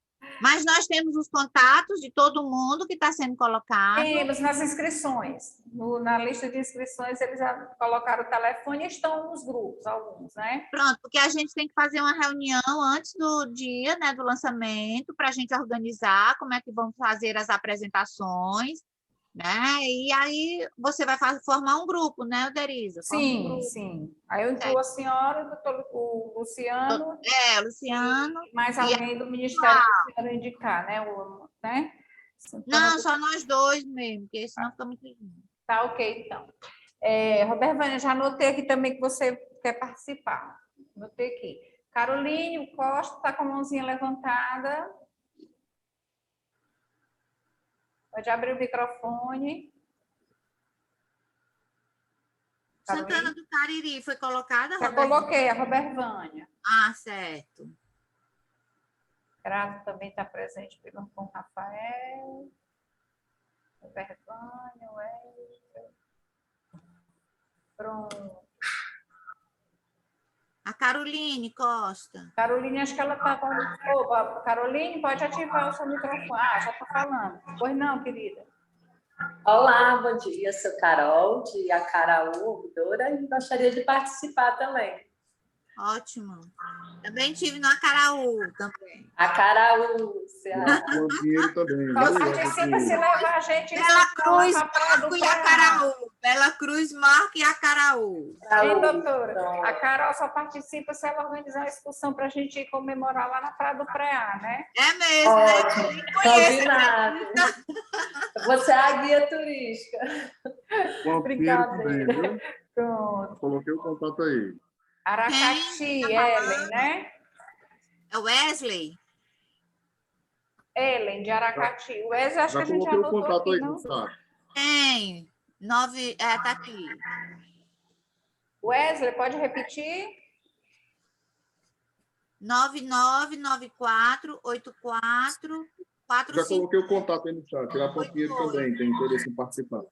Speaker 2: Mas nós temos os contatos de todo mundo que está sendo colocado.
Speaker 1: Temos nas inscrições. Na lista de inscrições, eles já colocaram o telefone e estão nos grupos, alguns, né?
Speaker 2: Pronto, porque a gente tem que fazer uma reunião antes do dia, né, do lançamento, para a gente organizar como é que vamos fazer as apresentações, né? E aí você vai formar um grupo, né, Oderisa?
Speaker 1: Sim, sim. Aí eu incluo a senhora, o Luciano.
Speaker 2: Luciano.
Speaker 1: Mais alguém do Ministério que a senhora indicar, né? Né?
Speaker 2: Não, só nós dois mesmo, porque senão fica muito lindo.
Speaker 1: Tá, ok, então. Robervânia, já anotei aqui também que você quer participar. Anotei aqui. Caroline Costa está com a mãozinha levantada. Pode abrir o microfone.
Speaker 2: Santana do Cariri foi colocada?
Speaker 1: Já coloquei, a Robervânia.
Speaker 2: Ah, certo.
Speaker 1: Cravo também está presente com Rafael. Robervânia, pronto.
Speaker 2: A Caroline Costa.
Speaker 1: Caroline, acho que ela está com... Opa, Caroline, pode ativar o seu microfone. Ah, já está falando. Pois não, querida.
Speaker 22: Olá, bom dia. Sou Carol, de Acaraú, ouvidora, e gostaria de participar também.
Speaker 2: Ótimo. Também estive no Acaraú também.
Speaker 22: Acaraú, Ceará.
Speaker 1: Então, participa se levar a gente...
Speaker 2: Bela Cruz, Marco e Acaraú. Bela Cruz, Marco e Acaraú.
Speaker 1: Hein, doutora? A Carol só participa se ela organizar uma excursão para a gente ir comemorar lá na Praia do Preá, né?
Speaker 2: É mesmo,
Speaker 22: Ótimo.
Speaker 2: né?
Speaker 22: Combinado. Você é a guia turística.
Speaker 1: Brincadeira. Pronto.
Speaker 12: Coloquei o contato aí.
Speaker 1: Aracati, Ellen, né?
Speaker 2: É Wesley?
Speaker 1: Ellen, de Aracati. O Wesley, acho que a gente já
Speaker 12: coloquei o
Speaker 1: anotou
Speaker 12: contato
Speaker 1: aqui,
Speaker 12: aí
Speaker 1: não?
Speaker 12: no chat.
Speaker 2: Tem. Tá aqui.
Speaker 1: Wesley, pode repetir?
Speaker 2: 99948445.
Speaker 12: Já coloquei o contato aí no chat. Tirar Pinheiro também tem interesse em participar.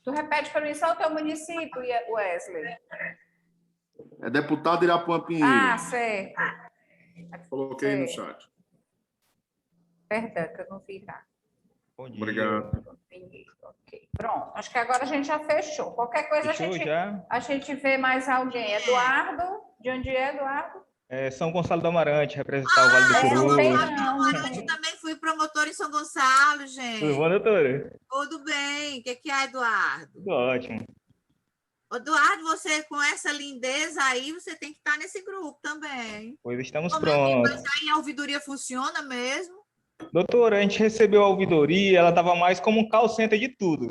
Speaker 1: Tu repete para mim só o teu município, Wesley.
Speaker 12: É deputado Irapuã Pinheiro.
Speaker 1: Ah, certo.
Speaker 12: Coloquei no chat.
Speaker 1: Perdão, que eu não vi lá.
Speaker 12: Obrigado.
Speaker 1: Ok, pronto. Acho que agora a gente já fechou. Qualquer coisa a gente vê mais alguém. Eduardo, de onde é, Eduardo?
Speaker 4: São Gonçalo do Amarante, representar o Vale do Curu.
Speaker 2: Eu também fui promotor em São Gonçalo, gente.
Speaker 4: Tudo bom, doutora?
Speaker 2: Tudo bem. O que é, Eduardo?
Speaker 4: Tudo ótimo.
Speaker 2: Eduardo, você com essa lindeza aí, você tem que estar nesse grupo também.
Speaker 4: Pois estamos prontos.
Speaker 2: Mas aí a ouvidoria funciona mesmo?
Speaker 4: Doutora, a gente recebeu a ouvidoria, ela estava mais como um call center de tudo.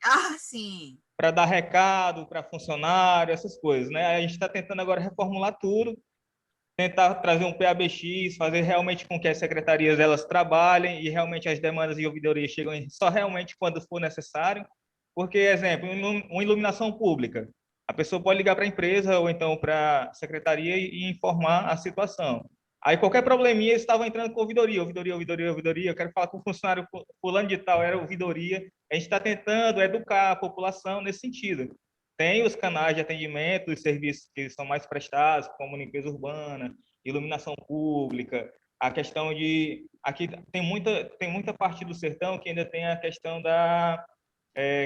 Speaker 2: Ah, sim.
Speaker 4: Para dar recado para funcionário, essas coisas, né? A gente está tentando agora reformular tudo, tentar trazer um PABX, fazer realmente com que as secretarias elas trabalhem e realmente as demandas de ouvidoria cheguem só realmente quando for necessário. Porque, exemplo, uma iluminação pública, a pessoa pode ligar para a empresa ou então para a secretaria e informar a situação. Aí qualquer probleminha, eles estavam entrando com ouvidoria, eu quero falar com o funcionário fulano de tal, era ouvidoria. A gente está tentando educar a população nesse sentido. Tem os canais de atendimento, os serviços que são mais prestados, como limpeza urbana, iluminação pública, a questão de... Aqui tem muita parte do sertão que ainda tem a questão da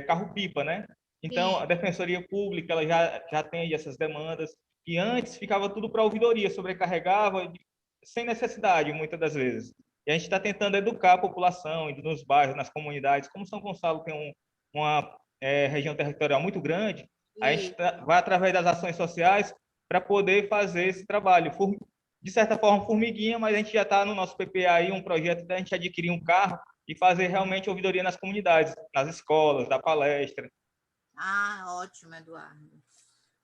Speaker 4: carro-pipa, né? Então, a Defensoria Pública ela já atende essas demandas, e antes ficava tudo para a ouvidoria, sobrecarregava sem necessidade, muitas das vezes. E a gente está tentando educar a população, indo nos bairros, nas comunidades. Como São Gonçalo tem uma região territorial muito grande, a gente vai através das ações sociais para poder fazer esse trabalho. De certa forma, formiguinha, mas a gente já está no nosso PPA aí, um projeto da gente adquirir um carro e fazer realmente ouvidoria nas comunidades, nas escolas, dar palestra.
Speaker 2: Ah, ótimo, Eduardo.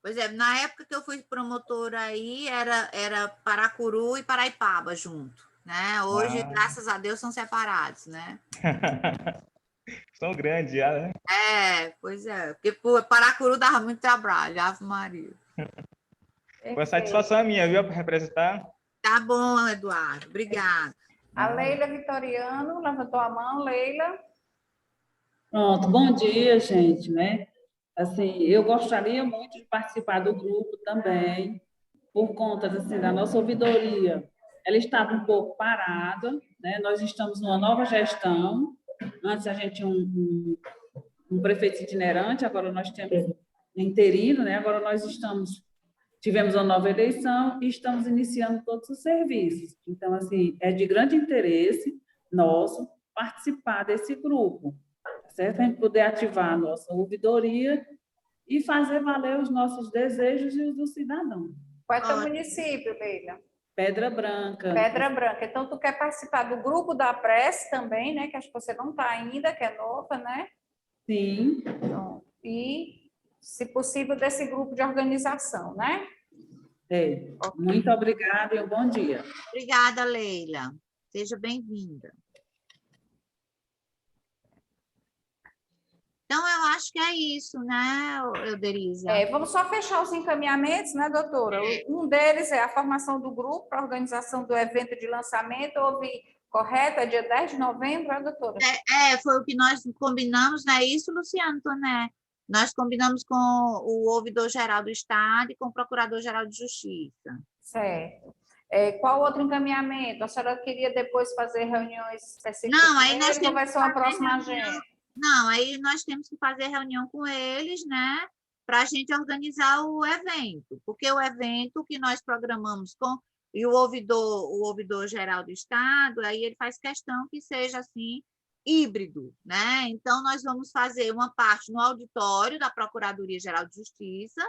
Speaker 2: Pois é, na época que eu fui promotora aí, era Paracuru e Paraipaba junto, né? Hoje, graças a Deus, são separados, né?
Speaker 4: São grandes já, né?
Speaker 2: Pois é. Porque Paracuru dava muito trabalho, Ave Maria.
Speaker 4: A satisfação é minha, viu, para representar.
Speaker 2: Tá bom, Eduardo. Obrigada.
Speaker 1: A Leila Vitoriano levantou a mão. Leila.
Speaker 11: Pronto, bom dia, gente, né? Assim, eu gostaria muito de participar do grupo também, por conta assim, da nossa ouvidoria. Ela estava um pouco parada, né? Nós estamos numa nova gestão. Antes a gente tinha um prefeito itinerante, agora nós temos interino, né? Agora nós tivemos uma nova eleição e estamos iniciando todos os serviços. Então, assim, é de grande interesse nosso participar desse grupo, certo? A gente poder ativar a nossa ouvidoria e fazer valer os nossos desejos e os do cidadão.
Speaker 1: Qual é o teu município, Leila?
Speaker 11: Pedra Branca.
Speaker 1: Pedra Branca. Então, tu quer participar do grupo da Prece também, né? Que acho que você não está ainda, que é nova, né?
Speaker 11: Sim.
Speaker 1: Então, e, se possível, desse grupo de organização, né?
Speaker 11: Muito obrigada e um bom dia.
Speaker 2: Obrigada, Leila. Seja bem-vinda. Então, eu acho que é isso, né, Euderiza?
Speaker 1: Vamos só fechar os encaminhamentos, né, doutora? Um deles é a formação do grupo para a organização do evento de lançamento. Houve, correto? É dia 10 de novembro, né, doutora?
Speaker 2: Foi o que nós combinamos, não é isso, Luciano Toné? Nós combinamos com o ouvidor-geral do Estado e com o procurador-geral de Justiça.
Speaker 1: Certo. Qual outro encaminhamento? A senhora queria depois fazer reuniões específicas?
Speaker 2: Não, aí nós temos
Speaker 1: ou vai ser uma próxima agenda?
Speaker 2: Não, aí nós temos que fazer reunião com eles, né, para a gente organizar o evento, porque o evento que nós programamos e o ouvidor-geral do Estado, aí ele faz questão que seja assim, híbrido, né? Então, nós vamos fazer uma parte no auditório da Procuradoria-Geral de Justiça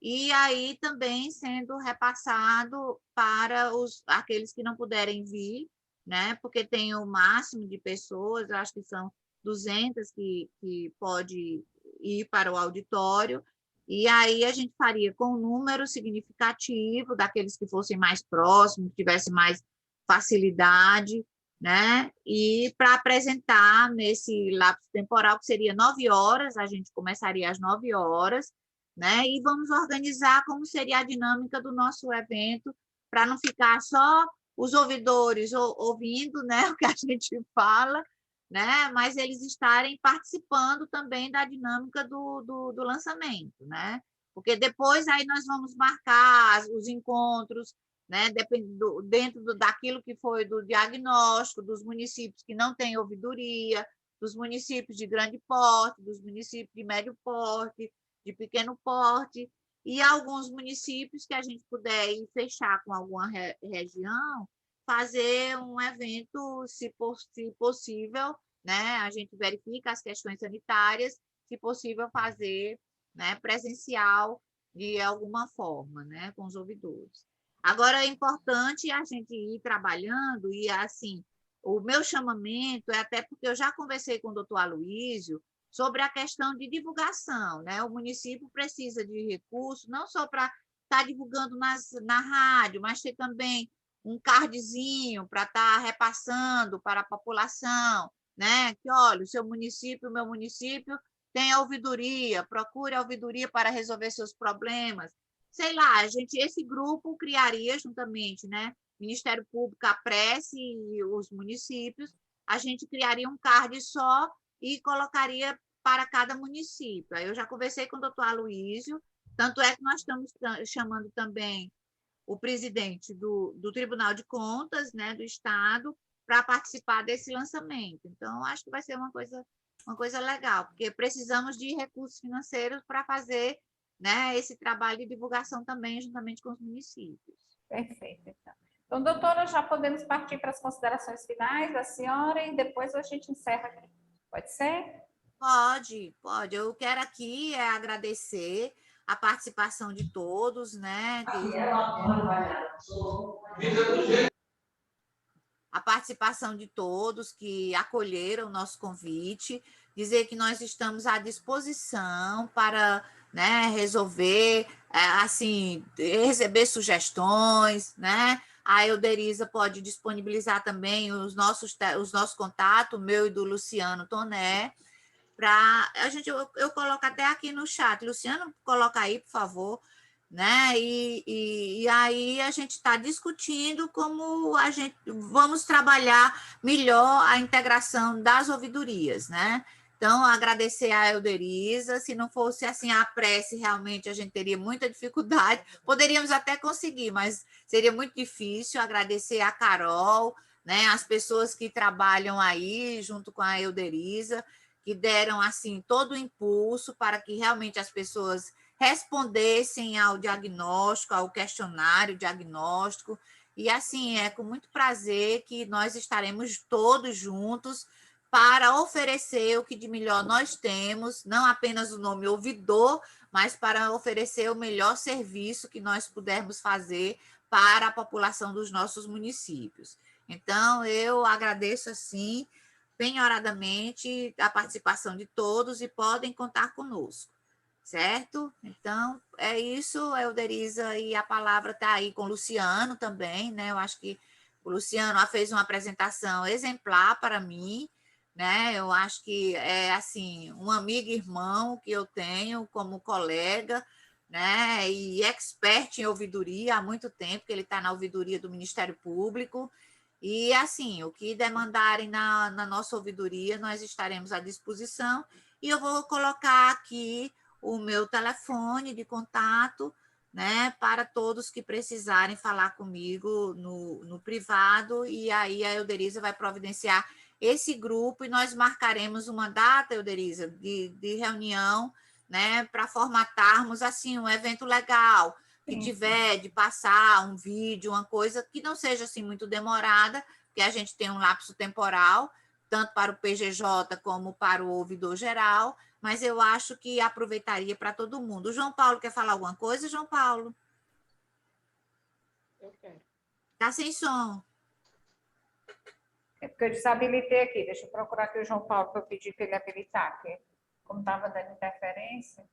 Speaker 2: e aí também sendo repassado para aqueles que não puderem vir, né? Porque tem o máximo de pessoas, eu acho que são 200 que pode ir para o auditório, E aí a gente faria com um número significativo daqueles que fossem mais próximos, que tivessem mais facilidade, né? E para apresentar nesse lapso temporal, que seria 9 horas, a gente começaria às 9 horas, né? E vamos organizar como seria a dinâmica do nosso evento, para não ficar só os ouvidores ouvindo, né, o que a gente fala, né? Mas eles estarem participando também da dinâmica do lançamento, né? Porque depois aí nós vamos marcar os encontros, né? Dentro daquilo que foi do diagnóstico, dos municípios que não têm ouvidoria, dos municípios de grande porte, dos municípios de médio porte, de pequeno porte, e alguns municípios que a gente puder ir fechar com alguma região, fazer um evento, se possível, né? A gente verifica as questões sanitárias, se possível fazer, né, presencial de alguma forma, né, com os ouvidores. Agora, é importante a gente ir trabalhando, e assim, o meu chamamento é até porque eu já conversei com o doutor Aloísio sobre a questão de divulgação, né? O município precisa de recursos, não só para estar divulgando na rádio, mas ter também um cardzinho para estar repassando para a população, né? Que, olha, o seu município, o meu município tem a ouvidoria, procure a ouvidoria para resolver seus problemas. Sei lá, esse grupo criaria juntamente, né? Ministério Público, a Prece e os municípios, a gente criaria um card só e colocaria para cada município. Aí eu já conversei com o doutor Aloísio, tanto é que nós estamos chamando também o presidente do Tribunal de Contas, né, do Estado, para participar desse lançamento. Então, acho que vai ser uma coisa legal, porque precisamos de recursos financeiros para fazer, né, esse trabalho de divulgação também, juntamente com os municípios.
Speaker 1: Perfeito, então. Então, doutora, já podemos partir para as considerações finais da senhora e depois a gente encerra aqui. Pode ser?
Speaker 2: Pode. Eu quero aqui agradecer a participação de todos, né? A participação de todos que acolheram o nosso convite, dizer que nós estamos à disposição para, né, resolver, assim, receber sugestões, né? A Euderiza pode disponibilizar também os nossos contatos, o meu e do Luciano Toné, para a gente, eu coloco até aqui no chat. Luciano, coloca aí, por favor, né? E aí a gente está discutindo como a gente vamos trabalhar melhor a integração das ouvidorias, né? Então, agradecer a Euderiza. Se não fosse assim a Prece, realmente a gente teria muita dificuldade. Poderíamos até conseguir, mas seria muito difícil. Agradecer a Carol, né? As pessoas que trabalham aí junto com a Euderiza, que deram assim todo o impulso para que realmente as pessoas respondessem ao diagnóstico, ao questionário diagnóstico. E assim, é com muito prazer que nós estaremos todos juntos para oferecer o que de melhor nós temos, não apenas o nome ouvidor, mas para oferecer o melhor serviço que nós pudermos fazer para a população dos nossos municípios. Então, eu agradeço assim penhoradamente a participação de todos e podem contar conosco, certo? Então, é isso, Euderiza, e a palavra está aí com o Luciano também, né? Eu acho que o Luciano fez uma apresentação exemplar para mim, né? Eu acho que é, assim, um amigo e irmão que eu tenho como colega, né? E expert em ouvidoria há muito tempo, que ele está na ouvidoria do Ministério Público. E, assim, o que demandarem na nossa ouvidoria, nós estaremos à disposição. E eu vou colocar aqui o meu telefone de contato, né, para todos que precisarem falar comigo no privado. E aí a Euderiza vai providenciar esse grupo e nós marcaremos uma data, Euderiza, de reunião, né, para formatarmos, assim, um evento legal, que tiver de passar um vídeo, uma coisa que não seja assim muito demorada, porque a gente tem um lapso temporal, tanto para o PGJ como para o ouvidor geral, mas eu acho que aproveitaria para todo mundo. O João Paulo quer falar alguma coisa, João Paulo?
Speaker 21: Eu quero.
Speaker 2: Está sem som.
Speaker 1: É porque eu desabilitei aqui. Deixa eu procurar aqui o João Paulo para eu pedir para ele habilitar, porque como estava dando interferência.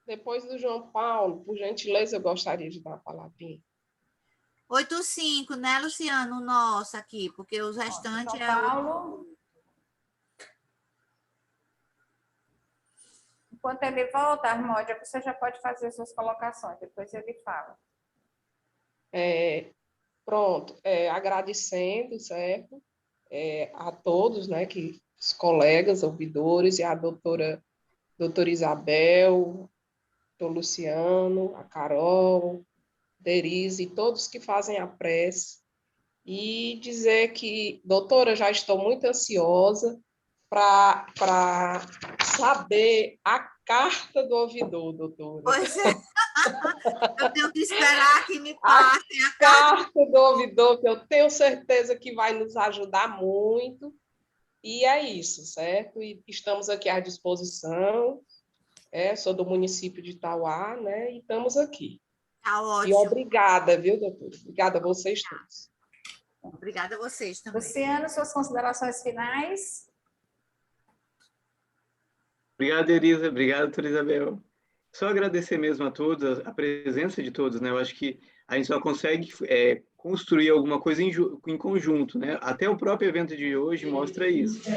Speaker 21: Depois do João Paulo, por gentileza, eu gostaria de dar a palavrinha.
Speaker 2: 85, né, Luciano? O nosso aqui, porque os restantes
Speaker 1: João Paulo. Enquanto ele volta, Armódia, você já pode fazer suas colocações, depois ele fala.
Speaker 21: Pronto, agradecendo, certo? A todos, né, os colegas, ouvidores, e a doutora Isabel, doutor Luciano, a Carol, Denise, e todos que fazem a prece, e dizer que, doutora, já estou muito ansiosa para saber a carta do ouvidor, doutora.
Speaker 2: Pois é. Eu tenho que esperar que me passem
Speaker 21: a carta do ouvidor, que eu tenho certeza que vai nos ajudar muito. E é isso, certo? E estamos aqui à disposição. Sou do município de Itauá, né? E estamos aqui.
Speaker 2: Tá ótimo.
Speaker 21: E obrigada, viu, doutora? Obrigada a vocês todos.
Speaker 2: Obrigada a vocês também.
Speaker 1: Luciano, suas considerações finais?
Speaker 6: Obrigado, Elisa. Obrigado, doutora Isabel. Só agradecer mesmo a todos, a presença de todos, né? Eu acho que a gente só consegue construir alguma coisa em conjunto, né? Até o próprio evento de hoje mostra isso.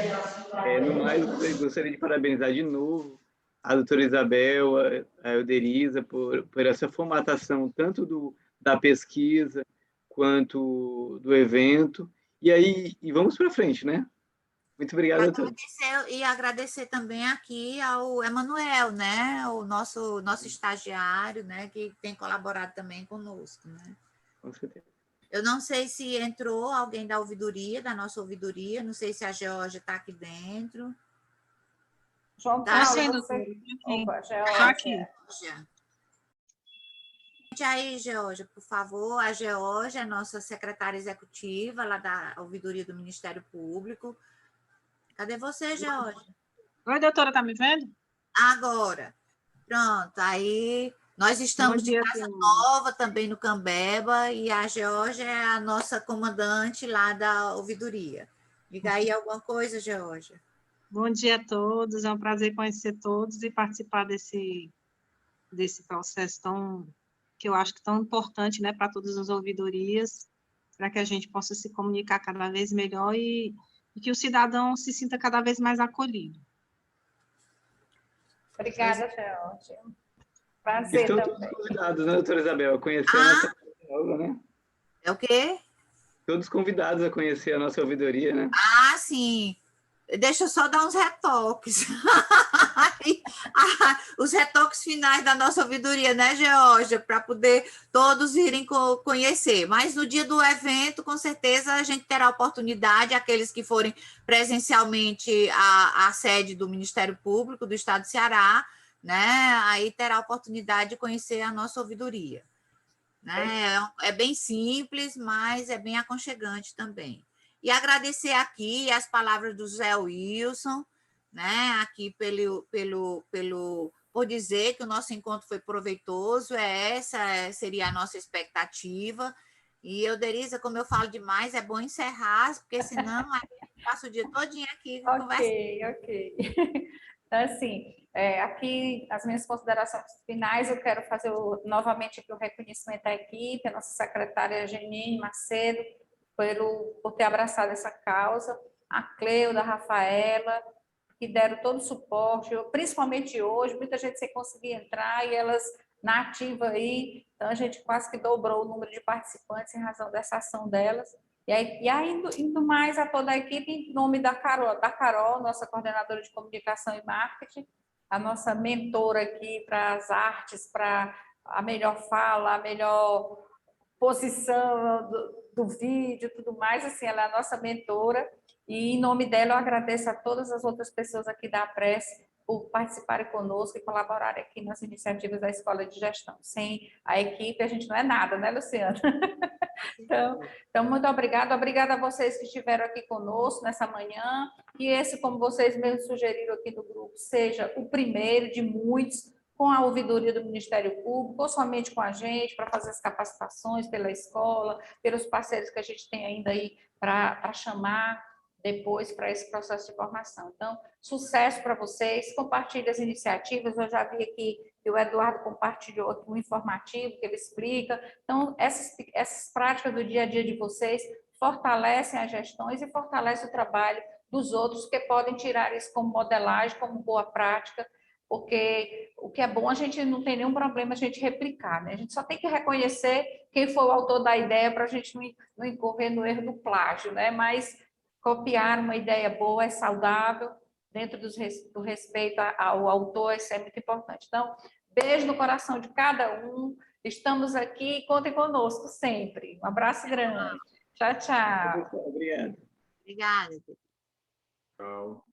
Speaker 6: No mais, eu gostaria de parabenizar de novo a doutora Isabel, a Elderisa, por essa formatação, tanto da pesquisa quanto do evento. E vamos para frente, né? Muito obrigado a todos.
Speaker 2: E agradecer também aqui ao Emanuel, né? O nosso estagiário, né? Que tem colaborado também conosco, né?
Speaker 6: Com certeza.
Speaker 2: Eu não sei se entrou alguém da ouvidoria, da nossa ouvidoria, não sei se a Georgia está aqui dentro.
Speaker 1: João Paulo, você... Opa, Georgia.
Speaker 2: Aí, Georgia, por favor. A Georgia é nossa secretária executiva lá da ouvidoria do Ministério Público. Cadê você, Georgia?
Speaker 3: Oi, doutora, tá me vendo?
Speaker 2: Agora. Pronto, aí nós estamos de casa nova também no Cambeba e a Georgia é a nossa comandante lá da ouvidoria. Diga aí alguma coisa, Georgia.
Speaker 3: Bom dia a todos, é um prazer conhecer todos e participar desse processo que eu acho que tão importante, né, para todas as ouvidorias, para que a gente possa se comunicar cada vez melhor e que o cidadão se sinta cada vez mais acolhido.
Speaker 1: Obrigada, Georgia. Prazer
Speaker 6: Estão
Speaker 1: também.
Speaker 6: todos convidados, né, doutora Isabel, a conhecer a nossa nova, né?
Speaker 2: É o quê?
Speaker 6: Todos convidados a conhecer a nossa ouvidoria, né?
Speaker 2: Ah, sim. Deixa eu só dar uns retoques. Os retoques finais da nossa ouvidoria, né, Georgia? Para poder todos irem conhecer. Mas no dia do evento, com certeza, a gente terá oportunidade, aqueles que forem presencialmente à sede do Ministério Público do Estado do Ceará, né? Aí terá a oportunidade de conhecer a nossa ouvidoria. Né? É bem simples, mas é bem aconchegante também. E agradecer aqui as palavras do Zé Wilson, né? Aqui por dizer que o nosso encontro foi proveitoso, essa seria a nossa expectativa. E, Elderisa, como eu falo demais, é bom encerrar, porque senão eu passo o dia todinho aqui conversando.
Speaker 1: Ok. Então, assim, aqui as minhas considerações finais, eu quero fazer novamente aqui o reconhecimento à equipe, a nossa secretária Janine Macedo, por ter abraçado essa causa, a Cleuda, a Rafaela, que deram todo o suporte, principalmente hoje, muita gente sem conseguir entrar, e elas na ativa aí, então a gente quase que dobrou o número de participantes em razão dessa ação delas. E aí indo mais a toda a equipe, em nome da Carol, nossa coordenadora de comunicação e marketing, a nossa mentora aqui para as artes, para a melhor fala, a melhor posição do vídeo, tudo mais, assim, ela é a nossa mentora, e em nome dela eu agradeço a todas as outras pessoas aqui da Prece por participarem conosco e colaborarem aqui nas iniciativas da Escola de Gestão. Sem a equipe a gente não é nada, né, Luciana? Então, muito obrigada a vocês que estiveram aqui conosco nessa manhã, que esse, como vocês mesmos sugeriram aqui no grupo, seja o primeiro de muitos, com a ouvidoria do Ministério Público, ou somente com a gente, para fazer as capacitações pela escola, pelos parceiros que a gente tem ainda aí para chamar. depois para esse processo de formação. Então, sucesso para vocês, compartilhe as iniciativas, eu já vi aqui que o Eduardo compartilhou aqui um informativo que ele explica. Então, essas práticas do dia a dia de vocês fortalecem as gestões e fortalecem o trabalho dos outros, que podem tirar isso como modelagem, como boa prática, porque o que é bom a gente não tem nenhum problema a gente replicar, né? A gente só tem que reconhecer quem foi o autor da ideia para a gente não incorrer no erro do plágio, né? Mas copiar uma ideia boa é saudável, dentro do respeito ao autor, isso é muito importante. Então, beijo no coração de cada um, estamos aqui, contem conosco sempre. Um abraço grande. Tchau, tchau.
Speaker 6: Obrigado.
Speaker 2: Obrigada.
Speaker 6: Tchau.